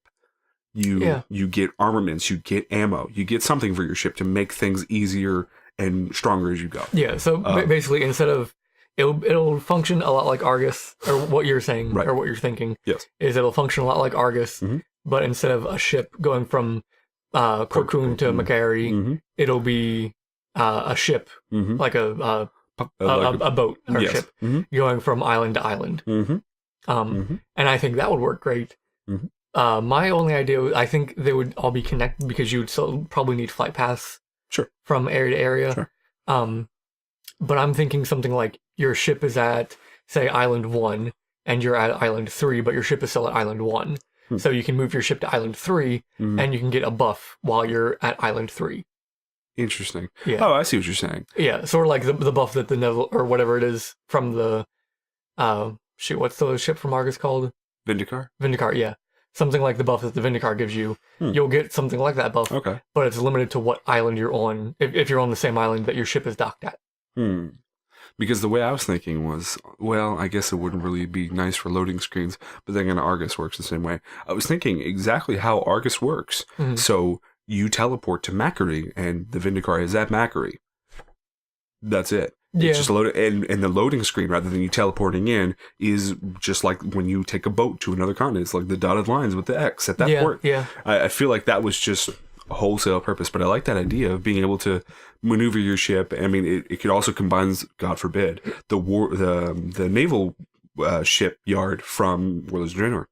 You get armaments, you get ammo, you get something for your ship to make things easier and stronger as you go. Yeah, so basically, instead of it'll function a lot like Argus, or what you're saying, or what you're thinking. Yes, is it'll function a lot like Argus, but instead of a ship going from Korkun to Makari, it'll be a ship, like a boat or a ship, going from island to island. And I think that would work great. My only idea, I think they would all be connected because you would still probably need flight paths. Sure. From area to area. Sure. But I'm thinking something like your ship is at, say, Island 1, and you're at Island 3, but your ship is still at Island 1. So you can move your ship to Island 3, and you can get a buff while you're at Island 3. Interesting. Yeah. Oh, I see what you're saying. Yeah, sort of like the buff that the Neville, or whatever it is, from the... what's the ship from Argus called? Vindicar? Vindicar, yeah. Something like the buff that the Vindicar gives you, you'll get something like that buff. Okay. But it's limited to what island you're on, if you're on the same island that your ship is docked at. Because the way I was thinking was, well, I guess it wouldn't really be nice for loading screens, but then again, Argus works the same way. I was thinking exactly how Argus works. So you teleport to Makari, and the Vindicar is at Makari. That's it. Yeah. It's just loaded, and the loading screen, rather than you teleporting in, is just like when you take a boat to another continent. It's like the dotted lines with the X at that port. Yeah. I feel like that was just wholesale purpose, but I like that idea of being able to maneuver your ship. I mean, it could also combine, God forbid, the naval shipyard from World of Draenor.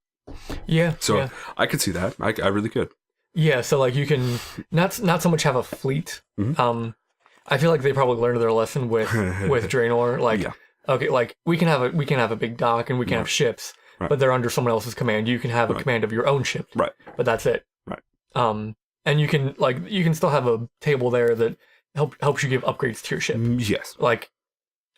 Yeah. So I could see that. I really could. Yeah. So like you can not so much have a fleet. I feel like they probably learned their lesson with Draenor. Like, okay, like we can have a big dock and we can have ships, but they're under someone else's command. You can have a command of your own ship, but that's it. And you can still have a table there that helps you give upgrades to your ship. Yes. Like,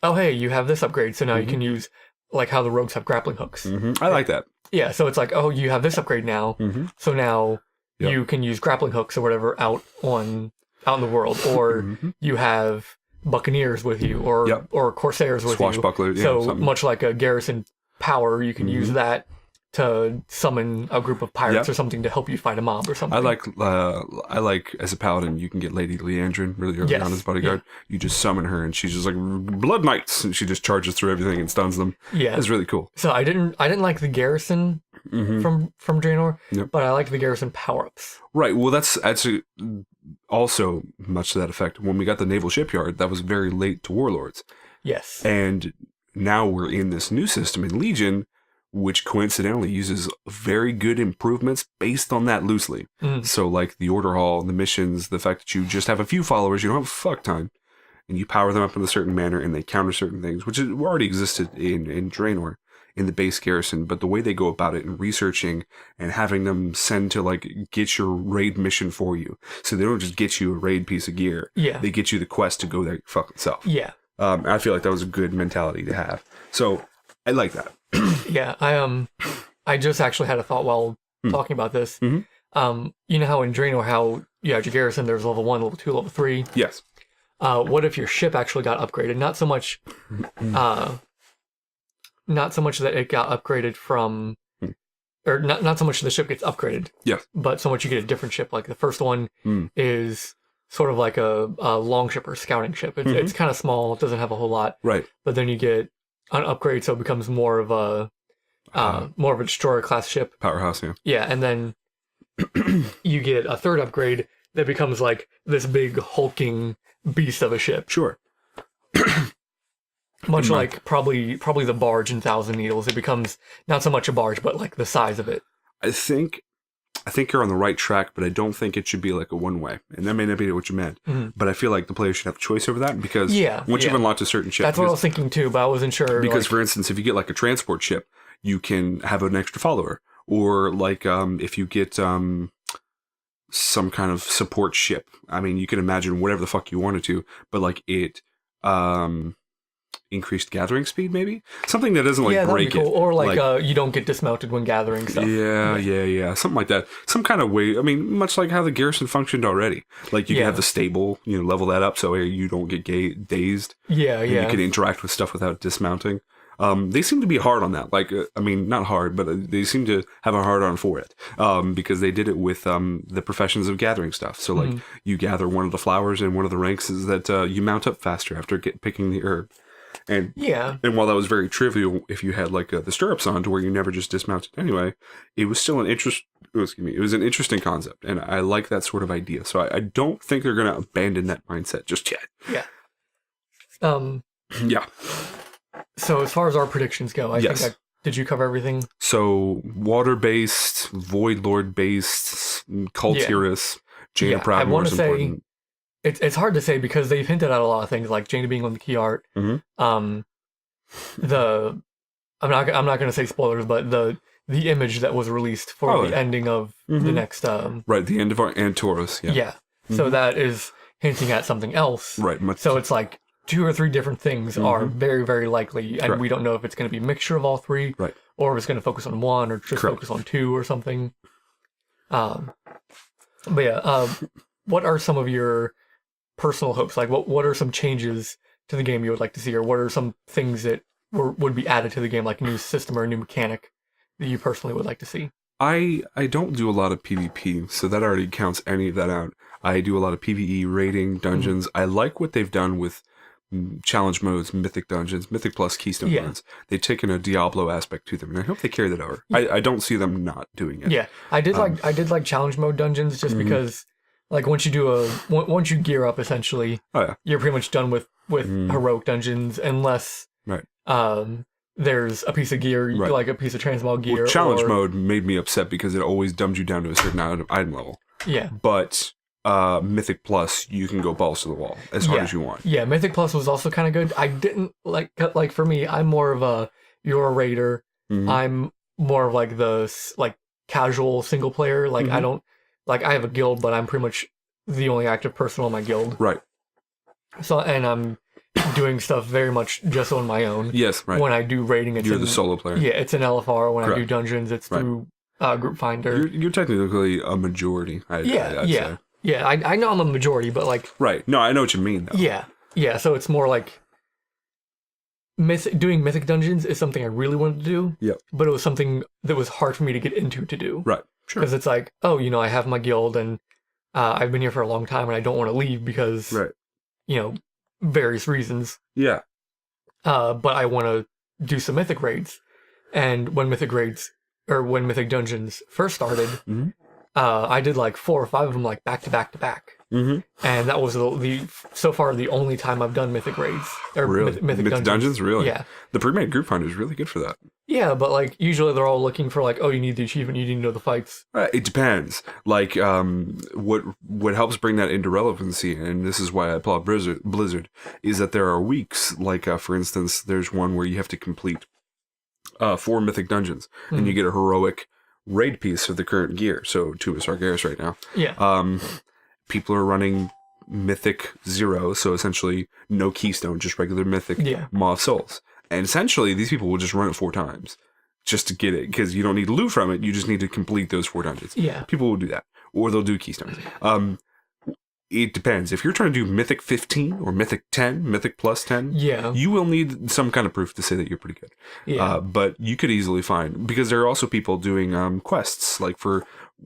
oh hey, you have this upgrade, so now you can use like how the rogues have grappling hooks. I like that. Yeah, so it's like, oh, you have this upgrade now, so now you can use grappling hooks or whatever out in the world, or you have buccaneers with you, or corsairs with you. Swashbuckler. So much like a garrison power, you can use that to summon a group of pirates or something to help you fight a mob or something. I like as a paladin, you can get Lady Leandrin really early on as bodyguard. You just summon her and she's just like Blood Knights, and she just charges through everything and stuns them. Yeah, it's really cool. So I didn't like the garrison from Draenor, but I like the garrison power-ups. Right. Well, that's also much to that effect. When we got the naval shipyard, that was very late to Warlords. Yes. And now we're in this new system in Legion, which coincidentally uses very good improvements based on that loosely. So like the order hall, the missions, the fact that you just have a few followers, you don't have a fuck ton, and you power them up in a certain manner and they counter certain things, which already existed in Draenor in the base garrison, but the way they go about it and researching and having them send to like get your raid mission for you. So they don't just get you a raid piece of gear. Yeah. They get you the quest to go there your fucking self. Yeah. I feel like that was a good mentality to have. So I like that. Yeah, I just actually had a thought while talking about this. You know how in Draenor, how you had your garrison, there's level 1, level 2, level 3. Yes. What if your ship actually got upgraded? Not so much that it got upgraded from, or not so much the ship gets upgraded. Yes. But so much you get a different ship. Like the first one is sort of like a long ship or scouting ship. It's kind of small. It doesn't have a whole lot. Right. But then you get an upgrade, so it becomes more of a destroyer class ship. Powerhouse, yeah. Yeah, and then you get a third upgrade that becomes like this big hulking beast of a ship. Sure. Much like probably the barge in Thousand Needles. It becomes not so much a barge, but like the size of it. I think you're on the right track, but I don't think it should be like a one-way. And that may not be what you meant. But I feel like the player should have a choice over that, because once you've unlocked a certain ship... That's what I was thinking too, but I wasn't sure. Because, for instance, if you get like a transport ship, you can have an extra follower. Or like if you get some kind of support ship. I mean, you can imagine whatever the fuck you wanted to, but like it... increased gathering speed, maybe something that doesn't like break cool. it, or like you don't get dismounted when gathering stuff. Yeah, something like that. Some kind of way. I mean, much like how the garrison functioned already. Like you can have the stable, level that up so you don't get dazed. Yeah. You can interact with stuff without dismounting. They seem to be hard on that. Like, I mean, not hard, but they seem to have a hard on for it. Because they did it with the professions of gathering stuff. So like you gather one of the flowers in one of the ranks is that you mount up faster after picking the herb. And while that was very trivial, if you had like the stirrups on to where you never just dismounted anyway, it was still it was an interesting concept, and I like that sort of idea. So I don't think they're going to abandon that mindset just yet. Yeah. So as far as our predictions go, I think did you cover everything? So water-based, Void Lord-based, Cultyrus, Jaina Proudmoore is important. It's hard to say because they've hinted at a lot of things, like Jaina being on the key art. I'm not going to say spoilers, but the image that was released for the ending of the next right, the end of our Antorus. So that is hinting at something else. Right. So it's like 2 or 3 different things are very, very likely, and we don't know if it's going to be a mixture of all 3, or if it's going to focus on 1 or just focus on 2 or something. But yeah, what are some of your personal hopes? Like what are some changes to the game you would like to see, or what are some things that would be added to the game, like a new system or a new mechanic that you personally would like to see? I don't do a lot of PvP, so that already counts any of that out. I do a lot of PvE, raiding, dungeons. I like what they've done with challenge modes, mythic dungeons, mythic plus keystone modes. They've taken a Diablo aspect to them, and I hope they carry that over. I don't see them not doing it. I did like challenge mode dungeons just because Like once you gear up, essentially, you're pretty much done with heroic dungeons, unless there's a piece of gear, like a piece of transmog gear. Well, challenge mode made me upset because it always dumbed you down to a certain item level. Yeah. But Mythic Plus, you can go balls to the wall as hard as you want. Yeah, Mythic Plus was also kind of good. I didn't like for me, I'm more of you're a raider. I'm more of like the casual single player. Like I don't I have a guild, but I'm pretty much the only active person on my guild. Right. So and I'm doing stuff very much just on my own. Yes, right. When I do raiding, you're the solo player. Yeah, it's an LFR. When I do dungeons, it's through Group Finder. You're technically a majority. I'd say. Yeah, I know I'm a majority, but like... Right. No, I know what you mean, though. Yeah, so it's more like... doing Mythic Dungeons is something I really wanted to do. Yep. But it was something that was hard for me to get into to do. Right, sure. Because it's like, I have my guild, and I've been here for a long time, and I don't want to leave because, various reasons. Yeah. But I want to do some Mythic raids. And when Mythic Dungeons first started... I did like 4 or 5 of them like back to back to back, and that was so far the only time I've done Mythic raids or really? Mythic Dungeons, really? Yeah, the pre-made group finder is really good for that. Yeah, but like usually they're all looking for like, oh, you need the achievement, you need to know the fights. It depends. Like, what helps bring that into relevancy, and this is why I applaud Blizzard, is that there are weeks. Like, for instance, there's one where you have to complete 4 Mythic Dungeons, and you get a heroic raid piece of the current gear. So Tuba Sargeras right now. Yeah. People are running Mythic 0, so essentially no keystone, just regular Mythic Maw of Souls. And essentially these people will just run it 4 times just to get it, because you don't need loot from it, you just need to complete those 4 dungeons. Yeah. People will do that. Or they'll do keystones. It depends. If you're trying to do Mythic 15 or Mythic 10, Mythic plus 10, you will need some kind of proof to say that you're pretty good. Yeah. But you could easily find, because there are also people doing quests, like for,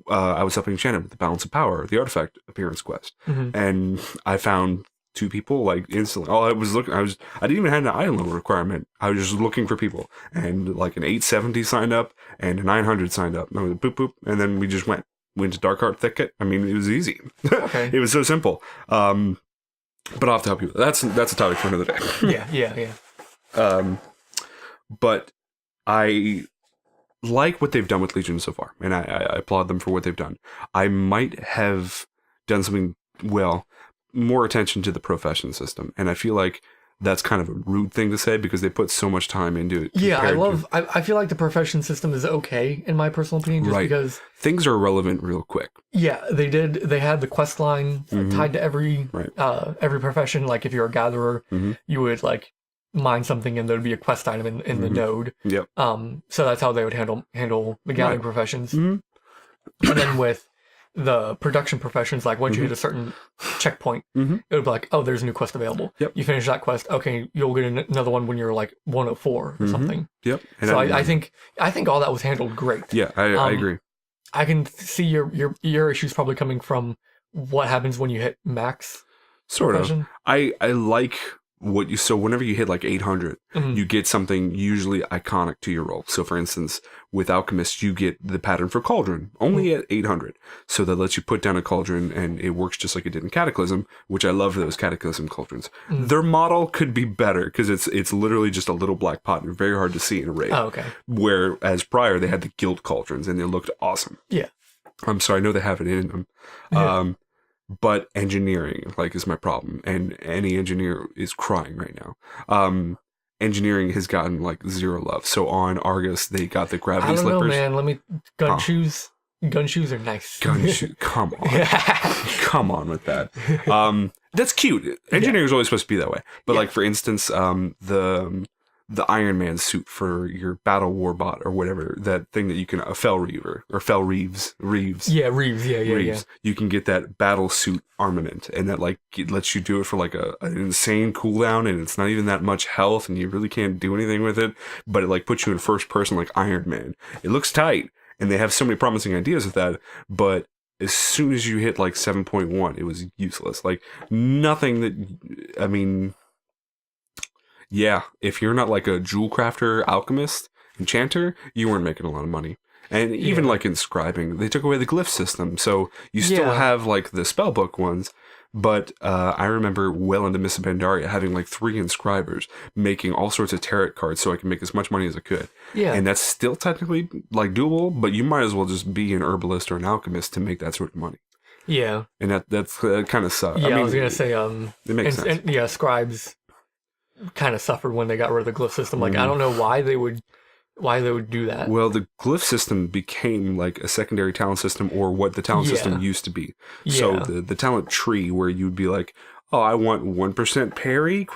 I was helping Shannon with the Balance of Power, the Artifact Appearance quest. And I found 2 people like instantly. I didn't even have an item level requirement. I was just looking for people. And like an 870 signed up and a 900 signed up. And I went boop, boop. And then we just went to Darkheart Thicket. I mean, it was easy. Okay. It was so simple. But I'll have to help you. That's a topic for another day. Yeah. But I like what they've done with Legion so far, and I applaud them for what they've done. I might have done something more attention to the profession system, and I feel like that's kind of a rude thing to say because they put so much time into it. Yeah, I feel like the profession system is okay, in my personal opinion, just because... Things are relevant real quick. Yeah, they had the quest line tied to every profession. Like, if you're a gatherer, you would, like, mine something and there'd be a quest item in the node. Yep. So that's how they would handle the gathering professions. And then with the production professions, like once you hit a certain checkpoint, it would be like, oh, there's a new quest available. Yep. You finish that quest, okay, you'll get another one when you're like 104 or something. Yep. And so I think all that was handled great. Yeah, I agree. I can see your issues probably coming from what happens when you hit max. Sort profession. of. I like so whenever you hit like 800, you get something usually iconic to your role. So for instance, with Alchemist, you get the pattern for Cauldron, only at 800. So that lets you put down a Cauldron and it works just like it did in Cataclysm, which I love those Cataclysm Cauldrons. Their model could be better because it's literally just a little black pot and very hard to see in a raid. Oh, okay. Whereas prior, they had the Guild Cauldrons and they looked awesome. Yeah. So I know they have it in them. Yeah. But engineering, is my problem. And any engineer is crying right now. Engineering has gotten, 0 love. So on Argus, they got the gravity slippers. I don't know, man. Gun shoes are nice. Gun shoes. Come on. Come on with that. That's cute. Engineering is always supposed to be that way. But, for instance, the Iron Man suit for your Battle War bot or whatever, that thing that you can, a Fell Reaver, or Fell Reeves. Yeah, Reeves, yeah. You can get that battle suit armament, and that, it lets you do it for, an insane cooldown, and it's not even that much health, and you really can't do anything with it, but it, puts you in first person like Iron Man. It looks tight, and they have so many promising ideas with that, but as soon as you hit, 7.1, it was useless. Nothing that, I mean... Yeah, if you're not a jewel crafter, alchemist, enchanter, you weren't making a lot of money. And even like inscribing, they took away the glyph system. So you still have like the spellbook ones. But I remember well into Miss Pandaria having like 3 inscribers, making all sorts of tarot cards so I could make as much money as I could. Yeah. And that's still technically like doable, but you might as well just be an herbalist or an alchemist to make that sort of money. Yeah. And that's kind of sucks. Yeah, I was going to say, it makes sense. And, scribes kind of suffered when they got rid of the glyph system. Like, I don't know why they would do that. Well, the glyph system became like a secondary talent system, or what the talent system used to be. So the talent tree, where you'd be like, oh, I want 1% parry, ?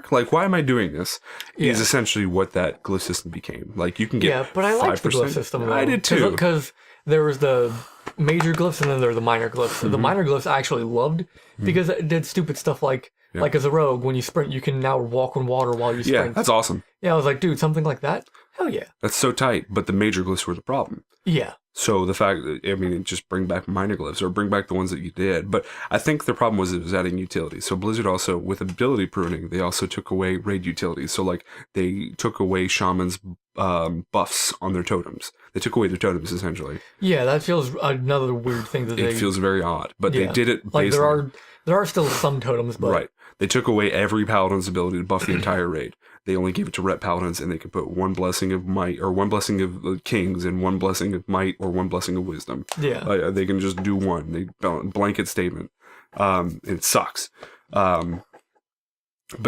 Like, why am I doing this? Is essentially what that glyph system became. Like, you can get but I liked the glyph system, though. I did too. Because there was the major glyphs and then there were the minor glyphs. The minor glyphs I actually loved because it did stupid stuff like as a rogue, when you sprint, you can now walk on water while you sprint. Yeah, that's awesome. Yeah, I was like, dude, something like that? Hell yeah. That's so tight, but the major glyphs were the problem. Yeah. So the fact that, just bring back minor glyphs, or bring back the ones that you did. But I think the problem was it was adding utility. So Blizzard also, with ability pruning, they also took away raid utilities. So like, they took away shamans' buffs on their totems. They took away their totems, essentially. Yeah, that feels another weird thing that it feels very odd, but they did it like there are still some totems, but... Right. They took away every paladin's ability to buff the entire raid. They only gave it to rep paladins, and they could put 1 blessing of might, or 1 blessing of kings, and 1 blessing of might, or 1 blessing of wisdom. Yeah. They can just do one. They blanket statement. It sucks. But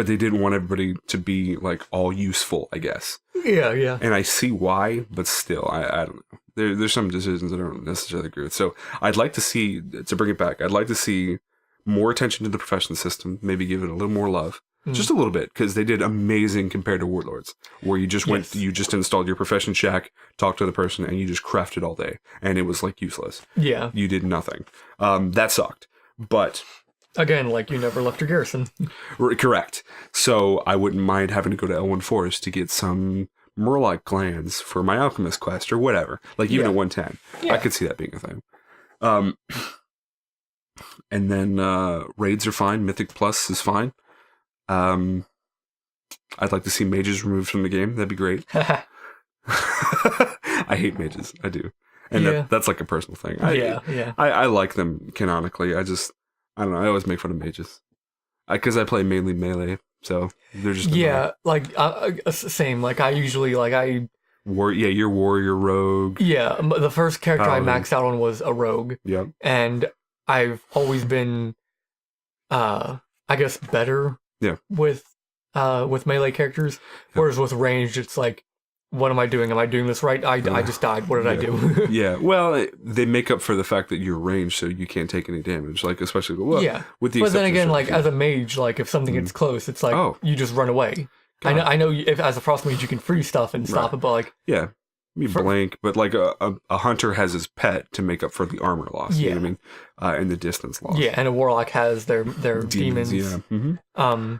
they didn't want everybody to be like all useful, I guess. Yeah, yeah. And I see why, but still, I don't know. There's some decisions that I don't necessarily agree with. So I'd like to see, to bring it back, I'd like to see more attention to the profession system, maybe give it a little more love. Just a little bit, because they did amazing compared to Warlords, where you just you just installed your profession shack, talked to the person, and you just crafted all day, and it was like useless. Yeah. You did nothing. That sucked. But again, like, you never left your garrison. Correct. So I wouldn't mind having to go to Elwyn Forest to get some Murloc glands for my alchemist quest or whatever. Like, even at 110. I could see that being a thing. And then raids are fine. Mythic Plus is fine. I'd like to see mages removed from the game. That'd be great. I hate mages. I do. And that's like a personal thing. I like them canonically. I don't know. I always make fun of mages. Because I play mainly melee. So they're just... Yeah, like, same. Like, I usually, you're warrior rogue. Yeah, the first character I maxed out on was a rogue. Yeah. And I've always been, I guess, better with melee characters. Whereas with ranged, it's like, what am I doing? Am I doing this right? I just died. What did I do? Yeah. Well, they make up for the fact that you're ranged, so you can't take any damage. Like, especially with the... But then again, like, as a mage, like, if something gets close, it's like, you just run away. I know if as a frost mage you can freeze stuff and stop it, but like... Yeah. Blank, but like a hunter has his pet to make up for the armor loss. You know what I mean? And the distance loss. Yeah, and a warlock has their demons. Yeah. Mm-hmm.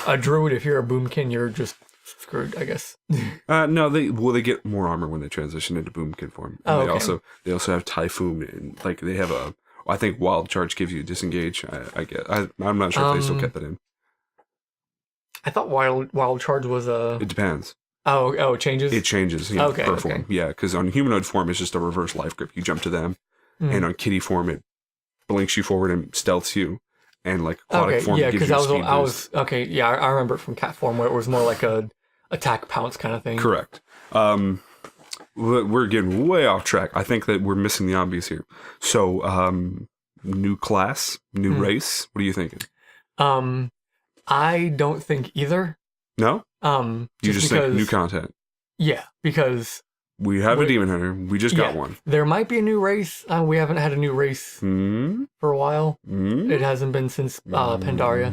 A druid, if you're a boomkin, you're just screwed, I guess. No, they get more armor when they transition into boomkin form. And they also have typhoon, and like they have I think wild charge gives you disengage. I guess I'm not sure if they still kept that in. I thought wild charge was a... It depends. Oh, it changes? It changes, per form. Yeah, because on humanoid form, it's just a reverse life grip. You jump to them. And on kitty form, it blinks you forward and stealths you. And like aquatic form gives you a speed boost. I remember it from cat form, where it was more like a attack pounce kind of thing. Correct. We're getting way off track. I think that we're missing the obvious here. So, new class, new race. What are you thinking? I don't think either. No? You just think new content? Yeah, because... We have a demon hunter. We just got one. There might be a new race. We haven't had a new race for a while. It hasn't been since Pandaria.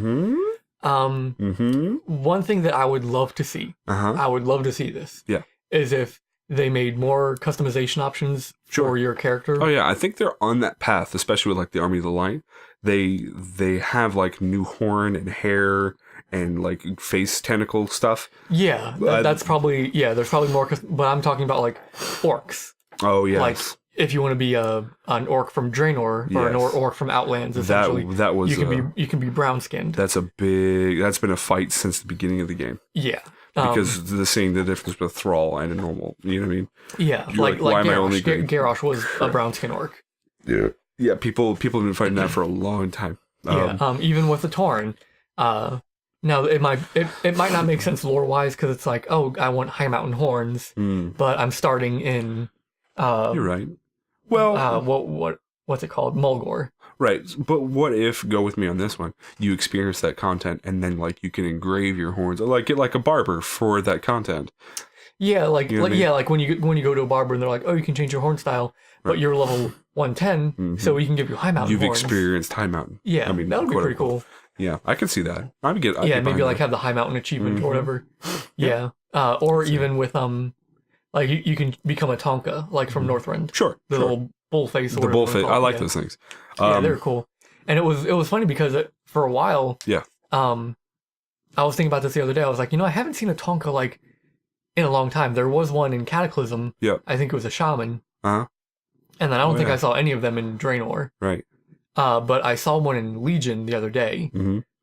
One thing that I would love to see, I would love to see this, is if they made more customization options for your character. Oh yeah, I think they're on that path, especially with like the Army of the Light. They have like new horn and hair and like face tentacle stuff. Yeah, that's probably, there's probably more, but I'm talking about like orcs. Oh yes. Like if you want to be an orc from Draenor or an orc from Outlands, essentially, that was you can be brown skinned. That's been a fight since the beginning of the game. Yeah. Because seeing the difference with a thrall and a normal, you know what I mean? Yeah, You're like why am I only green? Garrosh was a brown skin orc. Yeah. People have been fighting that for a long time. Even with the Tauren. Now it might not make sense lore wise because it's like, oh, I want High Mountain horns, but I'm starting in. You're right. Well, what's it called? Mulgore. Right, but what if, go with me on this one, you experience that content and then like you can engrave your horns, or like get like a barber for that content. Yeah, like when you go to a barber and they're like, oh, you can change your horn style, but you're level 110, so we can give you High Mountain horns. You've experienced High Mountain. Yeah, I mean that would be pretty cool. Yeah, I can see that. I'd maybe like have the High Mountain achievement or whatever. Yeah, or even with like you can become a Tonka like from Northrend. Sure, the little bullface. The bullface. I like those things. Yeah, they're cool. And it was funny because for a while, I was thinking about this the other day. I was like, I haven't seen a Tonka like in a long time. There was one in Cataclysm. Yeah, I think it was a shaman. And then I don't think I saw any of them in Draenor. Right. But I saw one in Legion the other day.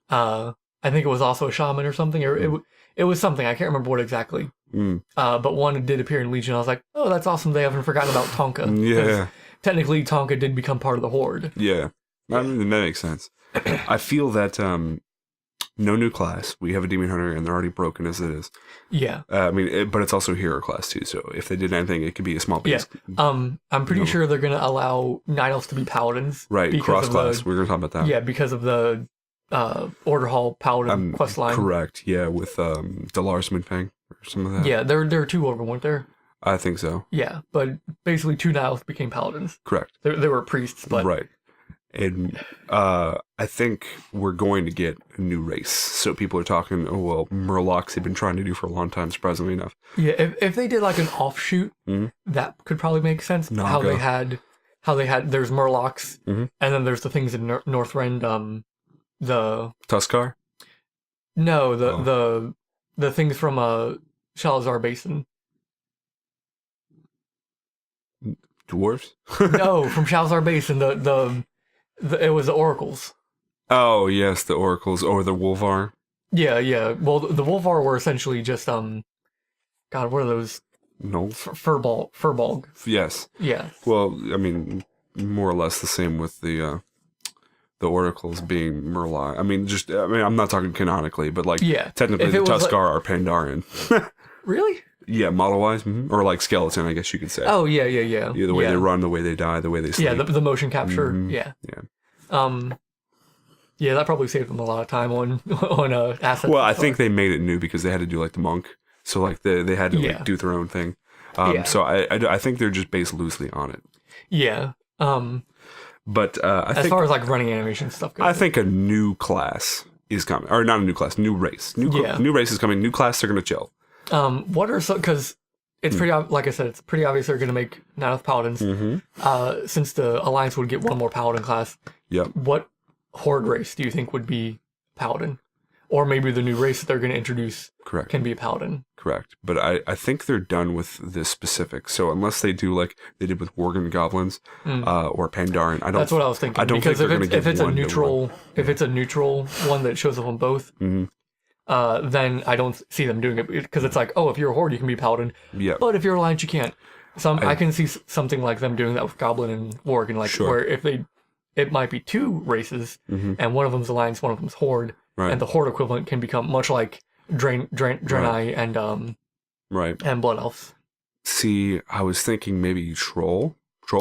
I think it was also a shaman or something. Or it was something. I can't remember what exactly. But one did appear in Legion. I was like, oh, that's awesome. They haven't forgotten about Tonka. Yeah. Technically, Tonka did become part of the Horde. Yeah. I mean, that makes sense. I feel that no new class. We have a Demon Hunter, and they're already broken as it is. Yeah. But it's also hero class, too. So if they did anything, it could be a small base. Yeah. I'm pretty sure they're going to allow Night Elves to be Paladins. Right. Cross-class. We're going to talk about that. Yeah, because of the Order Hall Paladin quest line. Correct. Yeah, with Dalaris Moonfang or some of that. Yeah, there are two over, weren't there? I think so. Yeah, but basically 2 Night Elves became Paladins. Correct. They were priests, but... Right. And I think we're going to get a new race. So people are talking, oh, well, Murlocs they've been trying to do for a long time, surprisingly enough. Yeah, if they did like an offshoot, that could probably make sense. How they had, there's Murlocs, and then there's the things in Northrend, the... Tuskar? No, the things from Shalazar Basin. Dwarves? No, from Shalazar Basin, it was the oracles. Oh yes, the oracles or the Wolvar. Yeah. Well, the Wolvar were essentially just God, what are those? No. Furbolg. Yes. Yeah. Well, I mean, more or less the same with the oracles being Murloc. I mean, I'm not talking canonically, but like technically the Tuskar are Pandaren. Really? Yeah, model-wise, or like skeleton, I guess you could say. Oh, yeah. The way they run, the way they die, the way they sleep. Yeah, the motion capture, yeah. Yeah, that probably saved them a lot of time on assets. Well, I think they made it new because they had to do like the monk, so like they had to like, do their own thing. So I think they're just based loosely on it. Yeah. But as far as like running animation stuff goes, I think a new class is coming, or not a new class, new race. New race is coming. New class, they're gonna chill. What are some, because it's pretty, like I said, it's pretty obvious they're going to make Night Elf Paladins. Since the Alliance would get one more Paladin class. Yep. What Horde race do you think would be Paladin? Or maybe the new race that they're going to introduce can be a Paladin. Correct. But I think they're done with this specific. So unless they do like they did with Worgen Goblins or Pandaren, I don't. That's what I was thinking. I don't because think they're going to give if it's a neutral one that shows up on both. Then I don't see them doing it because it's like, oh, if you're a Horde, you can be Paladin. Yeah. But if you're Alliance, you can't. I can see something like them doing that with Goblin and Worgen, like where if it might be 2 races, and one of them's Alliance, one of them's Horde, and the Horde equivalent can become much like Draenei and Blood Elves. See, I was thinking maybe Troll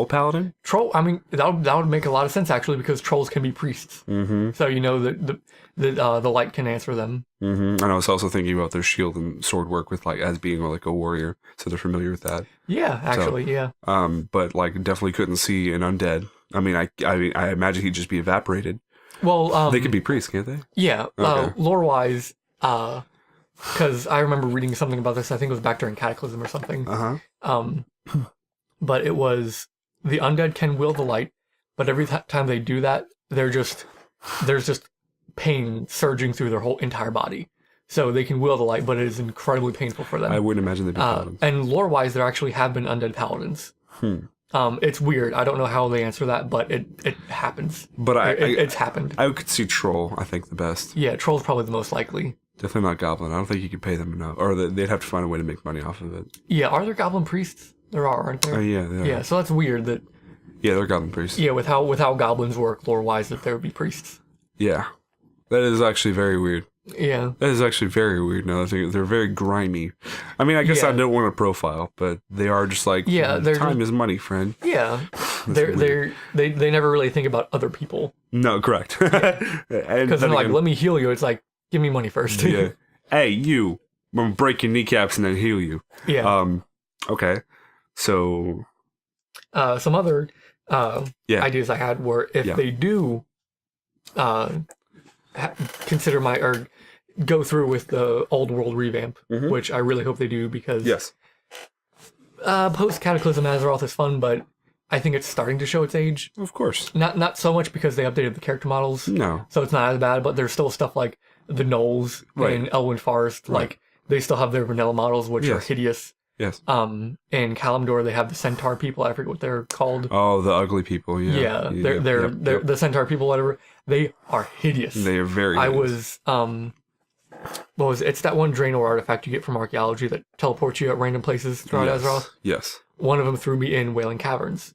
Paladin? Troll, I mean, that would make a lot of sense, actually, because Trolls can be priests. So, the light can answer them. And I was also thinking about their shield and sword work with, like, as being, like, a warrior. So they're familiar with that. Yeah, actually, yeah. But, like, definitely couldn't see an undead. I mean, I imagine he'd just be evaporated. Well, they could be priests, can't they? Yeah. Okay. Lore-wise, because I remember reading something about this. I think it was back during Cataclysm or something. But it was... The undead can will the light, but every time they do that, there's just pain surging through their whole entire body. So they can will the light, but it is incredibly painful for them. I wouldn't imagine they'd be paladins. And lore-wise, there actually have been undead paladins. It's weird. I don't know how they answer that, but it happens. But it's happened. I could see Troll, I think, the best. Yeah, Troll's probably the most likely. Definitely not Goblin. I don't think you could pay them enough. Or they'd have to find a way to make money off of it. Yeah, are there Goblin priests? There are, aren't there? Yeah, they are. Yeah, so that's weird that... Yeah, they're Goblin priests. Yeah, with how goblins work lore-wise, that there would be priests. Yeah. That is actually very weird. Yeah. That is actually very weird now. They're very grimy. I mean, I guess I don't want a profile, but they are just like, time is money, friend. Yeah. They never really think about other people. No, correct. Because they're like, let me heal you. It's like, give me money first. Yeah. Hey, you. I'm going to break your kneecaps and then heal you. Yeah. Okay. So... some other ideas I had were if they do consider or go through with the old world revamp, which I really hope they do because post Cataclysm Azeroth is fun, but I think it's starting to show its age. Of course. Not so much because they updated the character models. No. So it's not as bad, but there's still stuff like the Gnolls in Elwyn Forest. Right. Like they still have their vanilla models, which are hideous. Yes. In Kalimdor, they have the centaur people. I forget what they're called. Oh, the ugly people. Yeah. Yeah. They're the centaur people. Whatever. They are hideous. They are very. Hideous. It's that one Draenor artifact you get from archaeology that teleports you at random places throughout Azeroth. Yes. One of them threw me in Wailing Caverns.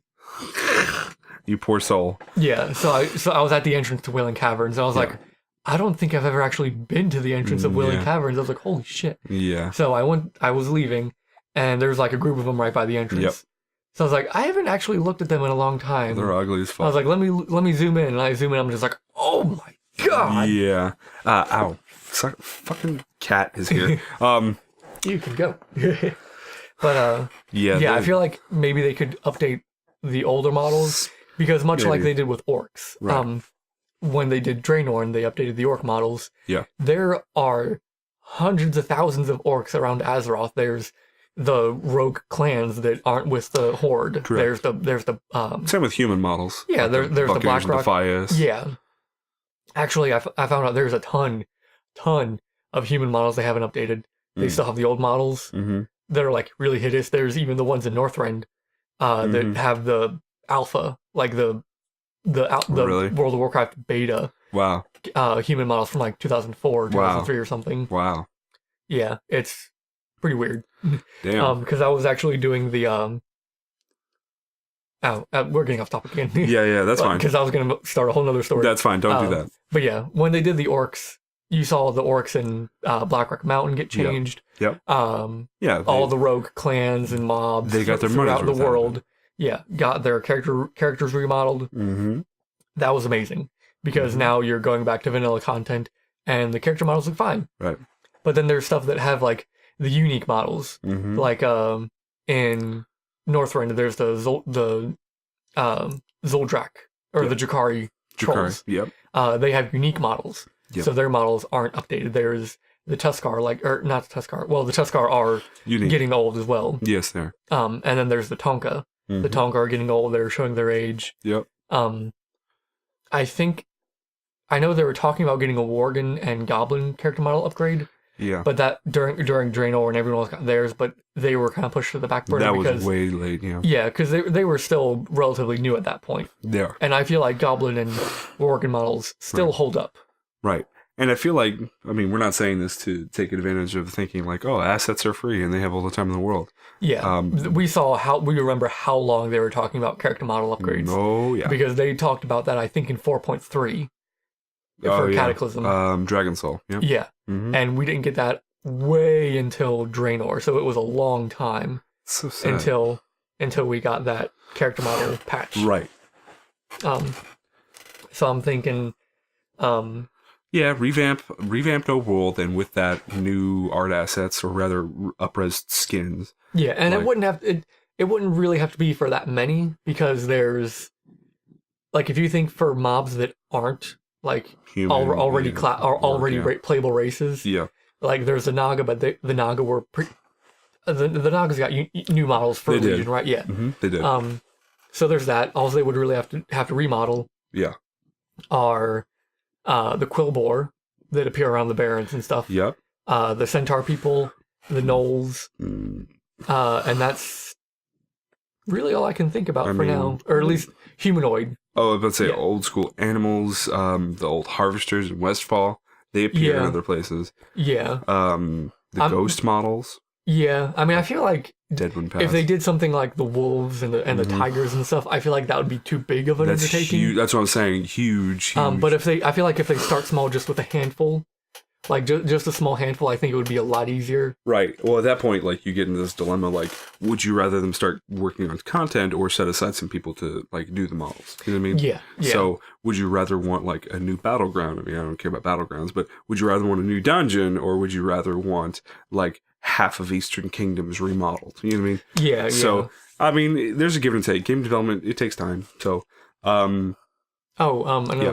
You poor soul. Yeah. So I was at the entrance to Wailing Caverns, and I was like, I don't think I've ever actually been to the entrance of Wailing Caverns. I was like, holy shit. Yeah. So I was leaving. And there's like a group of them right by the entrance. Yep. So I was like, I haven't actually looked at them in a long time. They're ugly as fuck. I was like, let me zoom in. And I zoom in. I'm just like, oh my god. Yeah. Ow. Fucking cat is here. You can go. But I feel like maybe they could update the older models because much like they did with orcs. Right. When they did Draenor and they updated the orc models. Yeah. There are hundreds of thousands of orcs around Azeroth. There's the rogue clans that aren't with the Horde. Correct. There's the same with human models. Yeah, there's the Blackrock. Defias. Yeah. Actually, I found out there's a ton of human models they haven't updated. They still have the old models that are like really hideous. There's even the ones in Northrend that have the alpha, like the World of Warcraft beta. Wow. Human models from like 2004, 2003 or something. Wow. Yeah, it's pretty weird. Damn. Because I was actually doing the we're getting off topic again. Yeah, that's fine. Because I was going to start a whole nother story. That's fine. Don't do that. But yeah, when they did the orcs, you saw the orcs in Blackrock Mountain get changed. Yep. All the rogue clans and mobs. They got their money throughout the world. Yeah, got their characters remodeled. Mm-hmm. That was amazing because now you're going back to vanilla content and the character models look fine. Right. But then there's stuff that have like the unique models, like in Northrend, there's the Zoldrak or the Jakari trolls. Yep. They have unique models, so their models aren't updated. There's the Tuskar, not the Tuskar. Well, the Tuskar are getting old as well. Yes, they are. And then there's the Tonka. The Tonka are getting old. They're showing their age. Yep. I know they were talking about getting a Worgen and Goblin character model upgrade. Yeah. But that during Draenor and everyone else got theirs, but they were kind of pushed to the back burner. That was way late, yeah. Yeah, because they were still relatively new at that point. Yeah. And I feel like Goblin and Worgen models still hold up. Right. And I feel like, we're not saying this to take advantage of thinking like, oh, assets are free and they have all the time in the world. Yeah. We remember how long they were talking about character model upgrades. Oh, yeah. Because they talked about that, I think, in 4.3 for Cataclysm. Dragon Soul. Yep. Yeah. Mm-hmm. And we didn't get that way until Draenor, so it was a long time until we got that character model patch. Right. So I'm thinking revamped overworld and with that new art assets or rather up-res skins. Yeah, and it wouldn't really have to be for that many because there's like if you think for mobs that aren't like already playable races. Yeah. Like there's the Naga, but the Naga were the Naga's got new models for Legion, right? Yeah. Mm-hmm. They did. So there's that. All they would really have to remodel. Yeah. Are the Quillbore that appear around the Barrens and stuff. Yep. The Centaur people, the Gnolls, and that's really all I can think about for now, or at least humanoid. Oh, I was about to say old school animals, the old harvesters in Westfall. They appear in other places. Yeah. The ghost models. Yeah, I mean, I feel like Deadwind Pass. if they did something like the wolves and the tigers and stuff, I feel like that would be too big of an undertaking. Huge. That's what I'm saying. Huge. But I feel like if they start small, just with a handful, like just a small handful, I think it would be a lot easier. Right. Well, at that point, like you get into this dilemma. Like, would you rather them start working on content or set aside some people to like do the models? You know what I mean? Yeah. So, would you rather want like a new battleground? I mean, I don't care about battlegrounds, but would you rather want a new dungeon or would you rather want like half of Eastern Kingdoms remodeled? You know what I mean? Yeah. So, I mean, there's a give and take. Game development, it takes time. So, another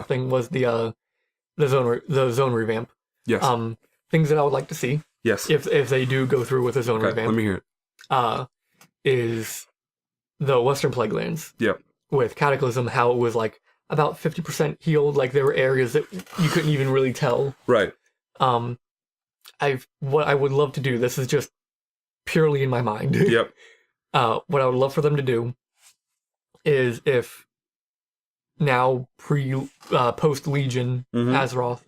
thing was the zone revamp. Yes. Things that I would like to see. Yes. If they do go through with a zone revamp. Let me hear it. Is the Western Plaguelands. Yep. With Cataclysm, how it was like about 50% healed. Like there were areas that you couldn't even really tell. Right. What I would love to do, this is just purely in my mind. Yep. What I would love for them to do is if now post Legion Azeroth,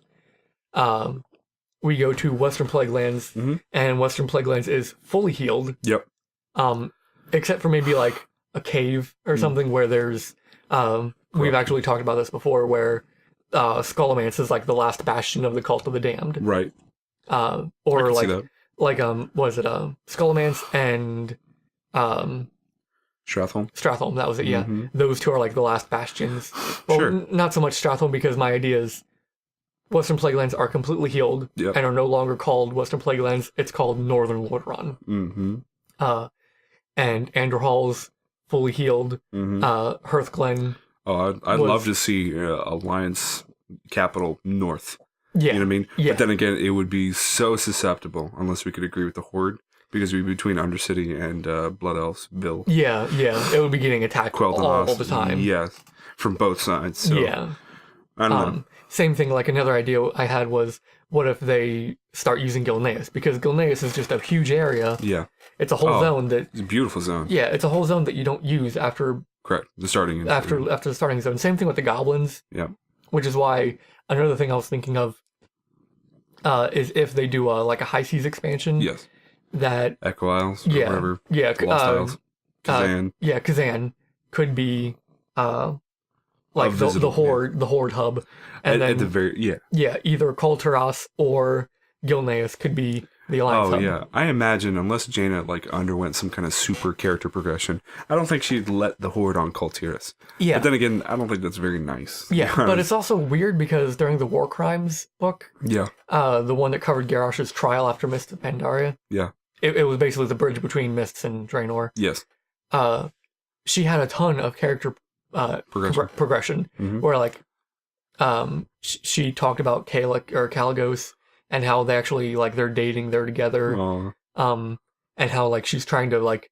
we go to Western Plaguelands and Western Plaguelands is fully healed. Yep. Except for maybe like a cave or something where there's we've actually talked about this before where Skullomance is like the last bastion of the Cult of the Damned. Right. Or was it Skullomance and Stratholme, that was it. Yeah, those two are like the last bastions. Well, Sure. Not so much Stratholme, because my idea is Western Plaguelands are completely healed and are no longer called Western Plaguelands. It's called Northern Lordaeron. And Andorhal's fully healed. Hearthglen. Oh, I'd love to see Alliance capital north. Yeah. You know what I mean? Yeah. But then again, it would be so susceptible unless we could agree with the Horde, because we'd be between Undercity and Blood Elfsville. Yeah. It would be getting attacked all the time. Yes. From both sides. So, yeah. I don't know. Same thing, like another idea I had was, what if they start using Gilneas? Because Gilneas is just a huge area. Yeah. It's a whole zone that... It's a beautiful zone. Yeah, it's a whole zone that you don't use after... Correct. The starting... After the starting zone. Same thing with the goblins. Yeah. Which is why another thing I was thinking of is if they do like a High Seas expansion. Yes. That... Echo Isles or whatever. Yeah. Lost Isles. Kazan. Kazan could be... like the Horde hub, and then at the very either Kulturas or Gilneas could be the Alliance hub. Yeah, I imagine unless Jaina like underwent some kind of super character progression, I don't think she'd let the Horde on Kulturas. Yeah, but then again, I don't think that's very nice. Yeah, but it's also weird because during the War Crimes book, the one that covered Garrosh's trial after Mists of Pandaria, it was basically the bridge between Mists and Draenor. Yes, she had a ton of character progression where like she talked about Kaligos and how they actually like they're dating, they're together, and how like she's trying to like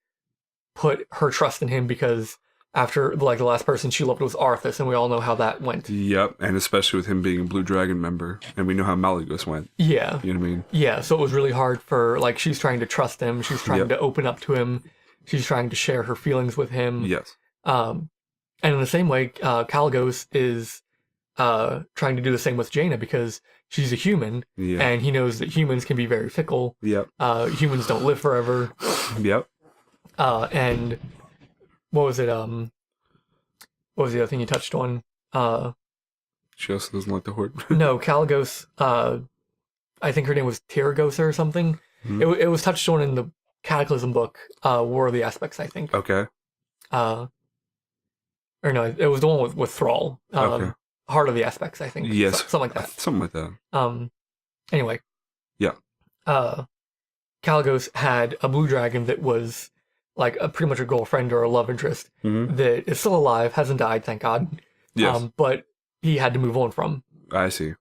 put her trust in him because after like the last person she loved was Arthas, and we all know how that went. Yep, and especially with him being a Blue Dragon member, and we know how Malygos went. Yeah, you know what I mean. Yeah, so it was really hard for like she's trying to trust him, she's trying to open up to him, she's trying to share her feelings with him. Yes. And in the same way, Kaligos is trying to do the same with Jaina because she's a human, and he knows that humans can be very fickle. Yep. Humans don't live forever. Yep. And what was it? What was the other thing you touched on? She also doesn't like the Horde. No, Kaligos. I think her name was Tyragos or something. It was touched on in the Cataclysm book. War of the Aspects, I think. Okay. Or no, it was the one with Thrall. Heart of the Aspects, I think. Yes. Something like that. Something like that. Anyway. Yeah. Kaligos had a blue dragon that was like pretty much a girlfriend or a love interest that is still alive, hasn't died, thank God. Yes. But he had to move on from. I see.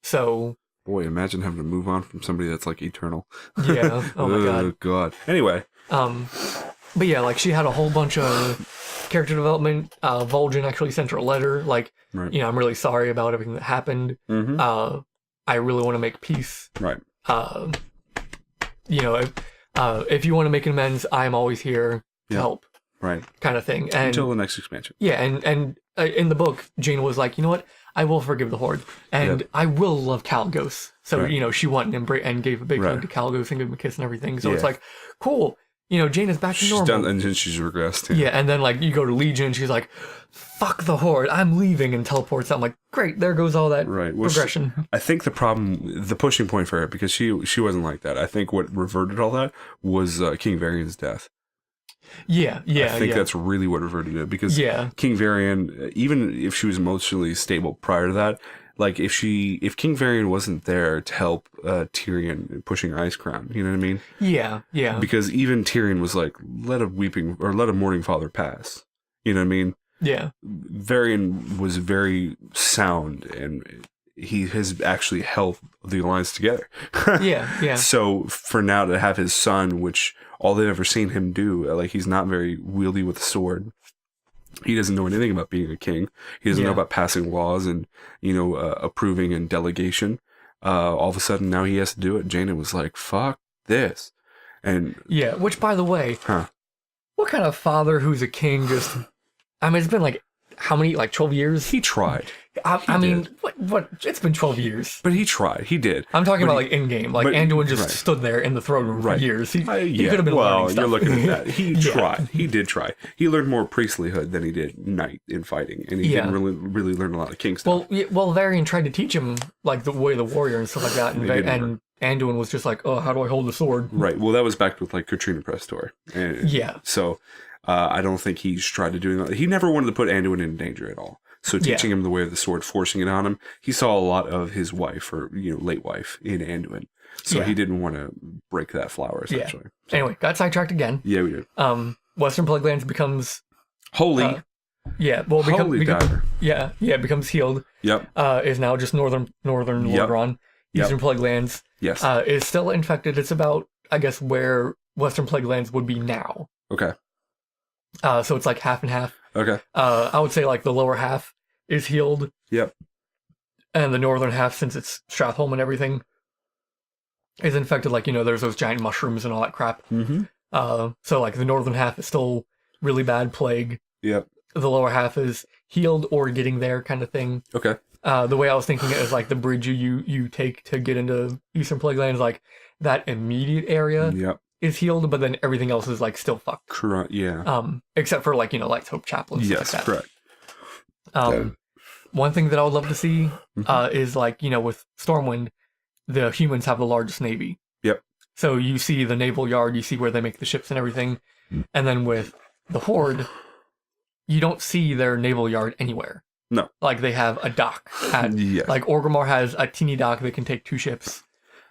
So... Boy, imagine having to move on from somebody that's like eternal. Yeah. Oh my God. Oh God. Anyway. But yeah, like she had a whole bunch of character development. Vol'jin actually sent her a letter, like, you know, I'm really sorry about everything that happened. I really want to make peace. Right. You know, if you want to make an amends, I'm always here to help. Right. Kind of thing. And until the next expansion. Yeah, and in the book, Jaina was like, you know what? I will forgive the Horde, and I will love Kalgos. So she went and gave a big hug to Kalgos and gave him a kiss and everything. So it's like, cool. Jaina is back to normal. She's done, and then she's regressed. Yeah, and then like you go to Legion, she's like, "Fuck the Horde, I'm leaving," and teleports. I'm like, great, there goes all that progression. I think the pushing point for her, because she wasn't like that. I think what reverted all that was King Varian's death. Yeah. I think that's really what reverted it, because King Varian, even if she was emotionally stable prior to that, like if King Varian wasn't there to help Tyrion pushing Ice Crown, you know what I mean? Yeah. Because even Tyrion was like, let a mourning father pass. You know what I mean? Yeah. Varian was very sound, and he has actually held the alliance together. Yeah. So for now to have his son, which all they've ever seen him do, like he's not very wieldy with a sword. He doesn't know anything about being a king. He doesn't know about passing laws and, approving and delegation. All of a sudden now he has to do it. Jaina was like, fuck this. And which by the way, what kind of father who's a king just, it's been like, how many, like 12 years? He tried. I mean, what? It's been 12 years. But he tried. He did. I'm talking about like in game. Like Anduin just stood there in the throne room for years. He could have been learning stuff. You're looking at that. He tried. He did try. He learned more priestlyhood than he did knight in fighting, and he didn't really learn a lot of king stuff. Well, Varian tried to teach him like the way of the warrior and stuff like that, and Anduin was just like, oh, how do I hold the sword? Right. Well, that was back with like Katrina Prestor. So. I don't think he's tried to do it. He never wanted to put Anduin in danger at all. So teaching him the way of the sword, forcing it on him, he saw a lot of his wife or late wife in Anduin. So he didn't want to break that flower, essentially. Yeah. So, anyway, got sidetracked again. Yeah, we did. Western Plaguelands becomes holy. Becomes healed. Yep. Is now just northern Lordran. Eastern Plaguelands. Yes. Is still infected. It's about, I guess, where Western Plaguelands would be now. Okay. So it's like half and half. Okay. I would say like the lower half is healed. Yep. And the northern half, since it's Stratholme and everything, is infected. Like, there's those giant mushrooms and all that crap. Mm-hmm. So like the northern half is still really bad plague. Yep. The lower half is healed or getting there kind of thing. Okay. The way I was thinking it is like the bridge you take to get into Eastern Plaguelands, like that immediate area. Yep. Is healed, but then everything else is like still fucked. Correct. Yeah. Except for like Light's Hope Chapel. And yes. Stuff like that. Correct. One thing that I would love to see is like with Stormwind, the humans have the largest navy. Yep. So you see the naval yard, you see where they make the ships and everything, and then with the Horde, you don't see their naval yard anywhere. No. Like they have a dock. Like Orgrimmar has a teeny dock that can take 2 ships.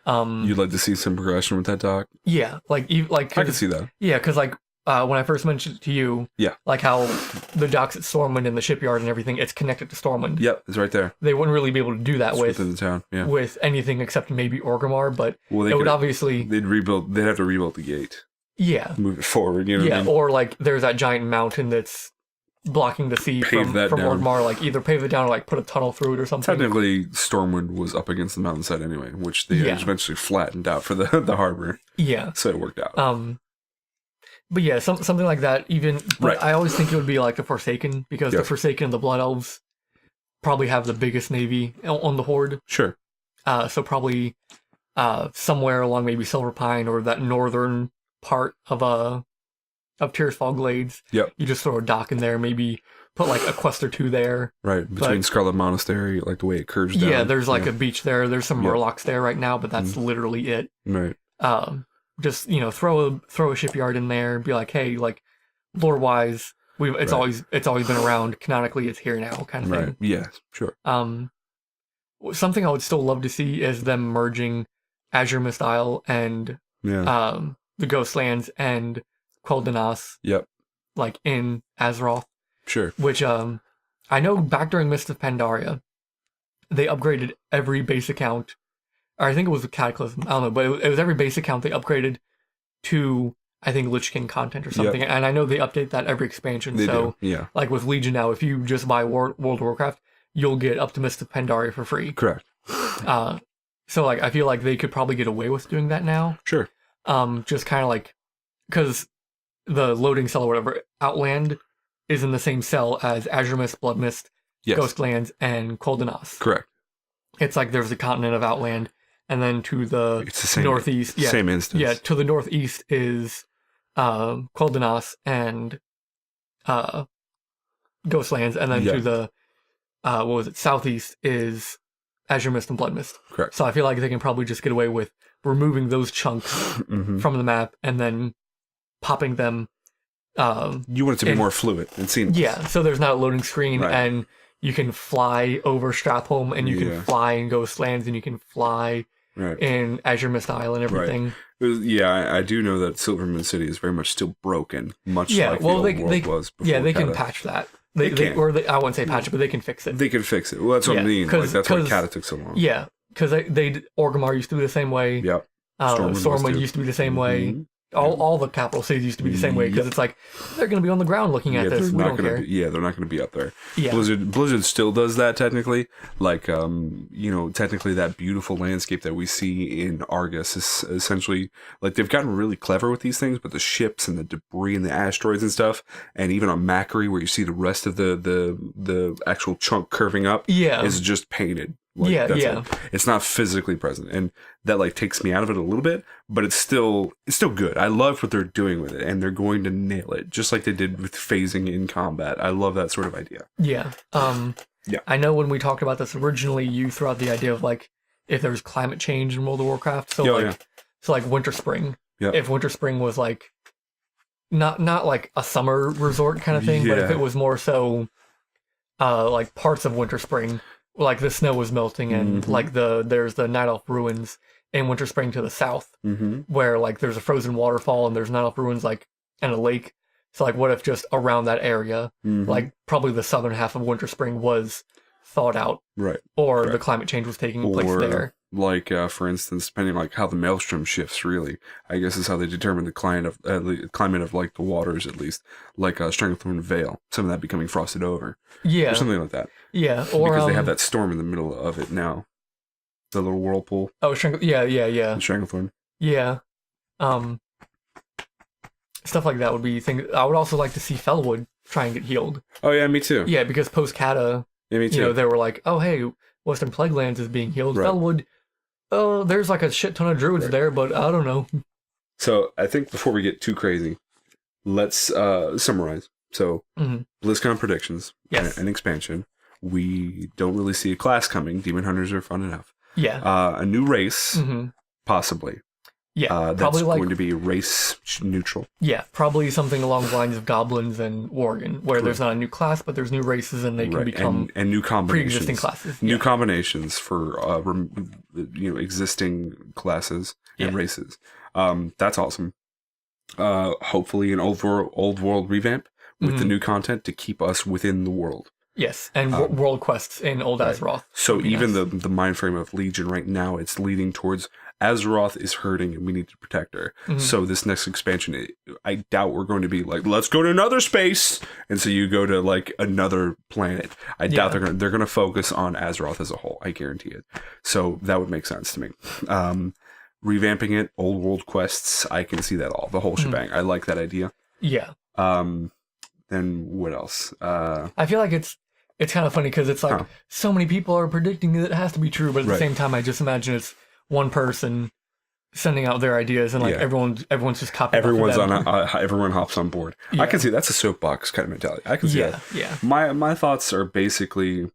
You'd like to see some progression with that dock? Yeah, like I could see that. Yeah, because like when I first mentioned it to you, like how the docks at Stormwind and the shipyard and everything, it's connected to Stormwind. Yep, it's right there. They wouldn't really be able to do that within the town. Yeah, with anything except maybe Orgrimmar, but it would obviously they'd have to rebuild the gate. Yeah, move it forward. You know what I mean? Or like there's that giant mountain that's blocking the sea from Orgrimmar, like either pave it down or like put a tunnel through it or something. Technically, Stormwind was up against the mountainside anyway, which they eventually flattened out for the harbor. Yeah. So it worked out. But yeah, something like that. But I always think it would be like the Forsaken, because the Forsaken and the Blood Elves probably have the biggest navy on the Horde. Sure. So probably somewhere along maybe Silver Pine or that northern part of Tearsfall Glades. Yep. You just throw a dock in there, maybe put like a quest or 2 there. Right, between Scarlet Monastery, like the way it curves down. Yeah, there's like a beach there. There's some Murlocs there right now, but that's literally it. Right. Just throw a shipyard in there. Be like, hey, like lore wise, it's always been around. Canonically, it's here now, kind of thing. Right. Yeah. Sure. Something I would still love to see is them merging Azure Mist Isle and the Ghostlands and Quel'Danas. Yep. Like in Azeroth. Sure. Which I know back during Mist of Pandaria, they upgraded every base account. Or I think it was a Cataclysm. I don't know, but it was every base account they upgraded to, I think, Lich King content or something. Yep. And I know they update that every expansion. They do. Yeah. Like with Legion now, if you just buy World of Warcraft, you'll get up to Mist of Pandaria for free. Correct. So like I feel like they could probably get away with doing that now. Sure. Just kind of like, because the loading cell or whatever, Outland is in the same cell as Azure Mist, Blood Mist, Yes. Ghostlands, and Koldanos. Correct. It's like there's a continent of Outland, and then to the northeast... Yeah, same instance. Yeah, to the northeast is Koldanos and Ghostlands, and then to the southeast is Azure Mist and Blood Mist. Correct. So I feel like they can probably just get away with removing those chunks from the map and then popping them. You want it to be more fluid and seamless. Yeah, so there's not a loading screen, and you can fly over Strapholm, and you can fly in Ghostlands, and you can fly in Azure Mist Isle and everything. Right. Yeah, I do know that Silvermoon City is very much still broken, much like the old world was before. Yeah, they can patch that. I wouldn't say patch it, but they can fix it. They can fix it. Well, that's what I mean. Like, that's why Kata took so long. Yeah, because Orgrimmar used to be the same way. Yep. Stormwind used to be the same way. All the capital cities used to be the same way, because it's like they're going to be on the ground looking at this. We don't care. They're not going to be up there. Yeah. Blizzard still does that technically. Like, technically that beautiful landscape that we see in Argus is essentially like they've gotten really clever with these things, but the ships and the debris and the asteroids and stuff, and even on Macquarie where you see the rest of the actual chunk curving up, is just painted. Like, it's not physically present, and that like takes me out of it a little bit, but it's still good. I love what they're doing with it, and they're going to nail it, just like they did with phasing in combat. I love that sort of idea. Yeah. I know when we talked about this originally, you threw out the idea of like if there's climate change in World of Warcraft, so like Winter Spring. Yeah. If Winter Spring was like not like a summer resort kind of thing, but if it was more so like parts of Winter Spring. Like the snow was melting, and like there's the Night Elf ruins in Winter Spring to the south, where like there's a frozen waterfall and there's Night Elf ruins like and a lake. So like, what if just around that area, like probably the southern half of Winter Spring was thawed out, right? Or the climate change was taking place there. Like for instance, depending on like how the maelstrom shifts, really, I guess is how they determine the climate of like the waters, at least, like Stranglethorn Vale, some of that becoming frosted over, or something like that. Yeah, or because they have that storm in the middle of it now, the little whirlpool. Oh, Stranglethorn. Yeah, stuff like that would be things. I would also like to see Fellwood try and get healed. Oh yeah, me too. Yeah, because post Kata, me too. They were like, oh hey, Western Plaguelands is being healed. Right. Fellwood. Oh, there's like a shit ton of druids there, but I don't know. So I think before we get too crazy, let's summarize. So BlizzCon predictions and expansion. We don't really see a class coming. Demon Hunters are fun enough. Yeah. A new race, possibly. Yeah, that's probably going to be race neutral. Yeah, probably something along the lines of Goblins and Worgen, where there's not a new class, but there's new races, and they can become and new combinations, pre-existing classes. New combinations for existing classes and races. That's awesome. Hopefully, an old world revamp with the new content to keep us within the world. Yes, and world quests in Old Azeroth. So even the mind frame of Legion right now, it's leading towards Azeroth is hurting and we need to protect her. So this next expansion, I doubt we're going to be like, let's go to another space, and so you go to like another planet. I doubt they're gonna focus on Azeroth as a whole. I guarantee it. So that would make sense to me. Revamping it, old world quests, I can see that the whole shebang. I like that idea. Yeah. Then what else? I feel like it's kind of funny because it's like so many people are predicting that it has to be true, but at the same time, I just imagine it's one person sending out their ideas and like everyone's just copying. Everyone hops on board. I can see that's a soapbox kind of mentality. I can see that. Yeah. My thoughts are basically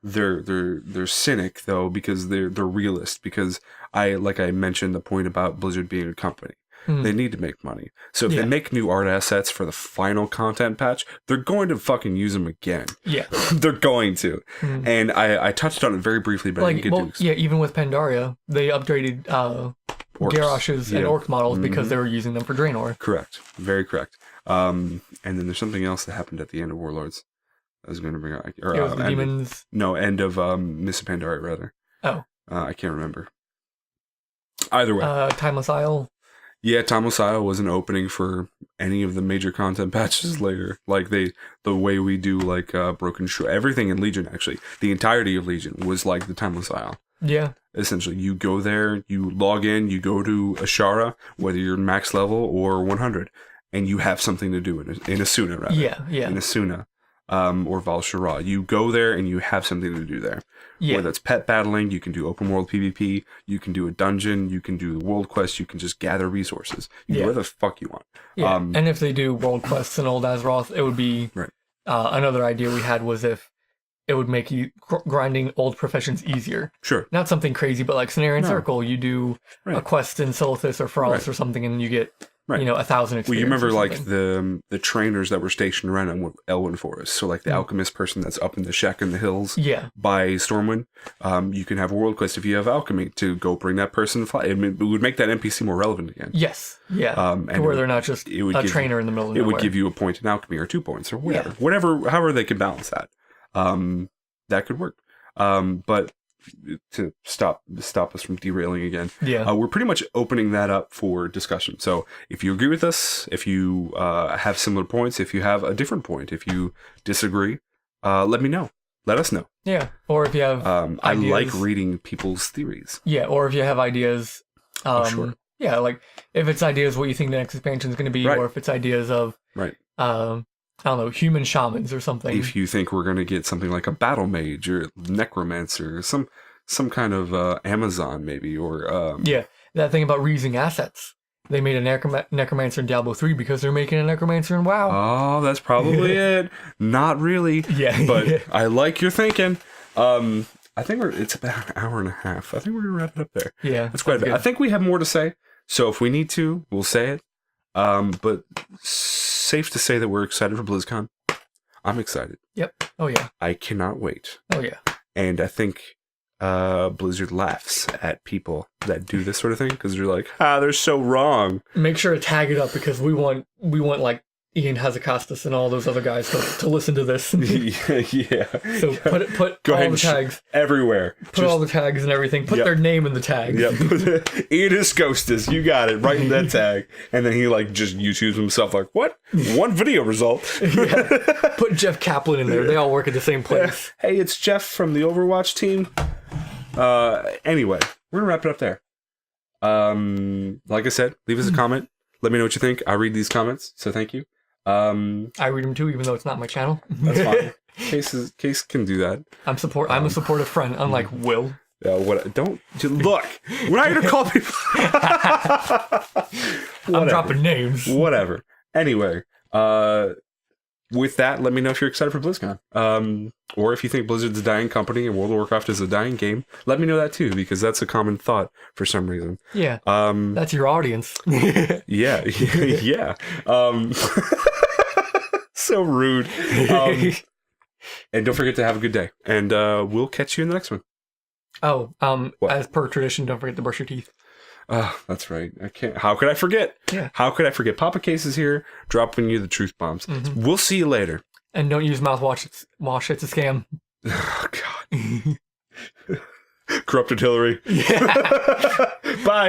they're cynic though, because they're realist, because I mentioned the point about Blizzard being a company. They need to make money. So if they make new art assets for the final content patch, they're going to fucking use them again. Yeah. They're going to. And I touched on it very briefly, but I didn't get to... Yeah, even with Pandaria, they upgraded Garrosh's and Orc models because they were using them for Draenor. Correct. Very correct. And then there's something else that happened at the end of Warlords. I was going to bring up... It was the demons... end of Miss Pandaria, rather. Oh. I can't remember. Either way. Timeless Isle... Yeah, Timeless Isle was an opening for any of the major content patches later. Like the way we do like Broken Shore, everything in Legion actually, the entirety of Legion was like the Timeless Isle. Yeah. Essentially, you go there, you log in, you go to Ashara, whether you're max level or 100, and you have something to do in Asuna, rather. Yeah. In Asuna. or Val Shara. You go there and you have something to do there. Yeah. Whether it's pet battling, you can do open world PvP, you can do a dungeon, you can do the world quest, you can just gather resources. You do whatever the fuck you want. Yeah. And if they do world quests in Old Azeroth, it would be another idea we had was if it would make you grinding old professions easier. Sure. Not something crazy, but like Snare and Circle, you do a quest in Silithus or Pharaohs or something, and you get 1,000 experience. Well, you remember like the trainers that were stationed around Elwyn Forest. So like the alchemist person that's up in the shack in the hills by Stormwind. You can have a world quest if you have alchemy to go bring that person. It would make that NPC more relevant again. Yes. Yeah. And where they're not just a trainer in the middle of nowhere. It would give you a point in alchemy or 2 points or whatever. However they can balance that. That could work. But to stop us from derailing again, we're pretty much opening that up for discussion. So if you agree with us, if you have similar points, if you have a different point, if you disagree, let me know. Let us know. Yeah. Or if you have ideas. I like reading people's theories. Yeah. Or if you have ideas. Sure. Yeah. Like if it's ideas what you think the next expansion is going to be, or if it's ideas of I don't know, human shamans or something. If you think we're going to get something like a battle mage or necromancer, some kind of Amazon maybe, or... that thing about reusing assets. They made a necromancer in Diablo 3 because they're making a necromancer in WoW. Oh, that's probably it. Not really. Yeah. But I like your thinking. I think it's about an hour and a half. I think we're going to wrap it up there. Yeah. That's quite a bit. I think we have more to say. So if we need to, we'll say it. But safe to say that we're excited for BlizzCon. I'm excited. Yep. Oh yeah. I cannot wait. Oh yeah. And I think Blizzard laughs at people that do this sort of thing because they're like, they're so wrong. Make sure to tag it up because we want like Ian Hazakostas and all those other guys to listen to this. Yeah. So put Go all ahead the tags everywhere. Put all the tags and everything. Put their name in the tag. Yep. Ian Hazakostas, you got it. Right in that tag. And then he like just YouTubes himself like, what? One video result. Put Jeff Kaplan in there. They all work at the same place. Hey, it's Jeff from the Overwatch team. Anyway, we're gonna wrap it up there. Like I said, leave us a comment. Let me know what you think. I read these comments, so thank you. I read them too, even though it's not my channel. That's fine. Case can do that. I'm a supportive friend, unlike Will. Yeah, look. We're not gonna call people. I'm dropping names. Whatever. Anyway, with that, let me know if you're excited for BlizzCon. Or if you think Blizzard's a dying company and World of Warcraft is a dying game, let me know that too, because that's a common thought for some reason. Yeah. That's your audience. Yeah. So rude. And don't forget to have a good day. And we'll catch you in the next one. Oh, as per tradition, don't forget to brush your teeth. That's right. I can't. How could I forget? Yeah. How could I forget? Papa Case is here, dropping you the truth bombs. Mm-hmm. We'll see you later. And don't use mouthwash. It's a scam. Oh, God. Corrupted Hillary. Yeah. Bye.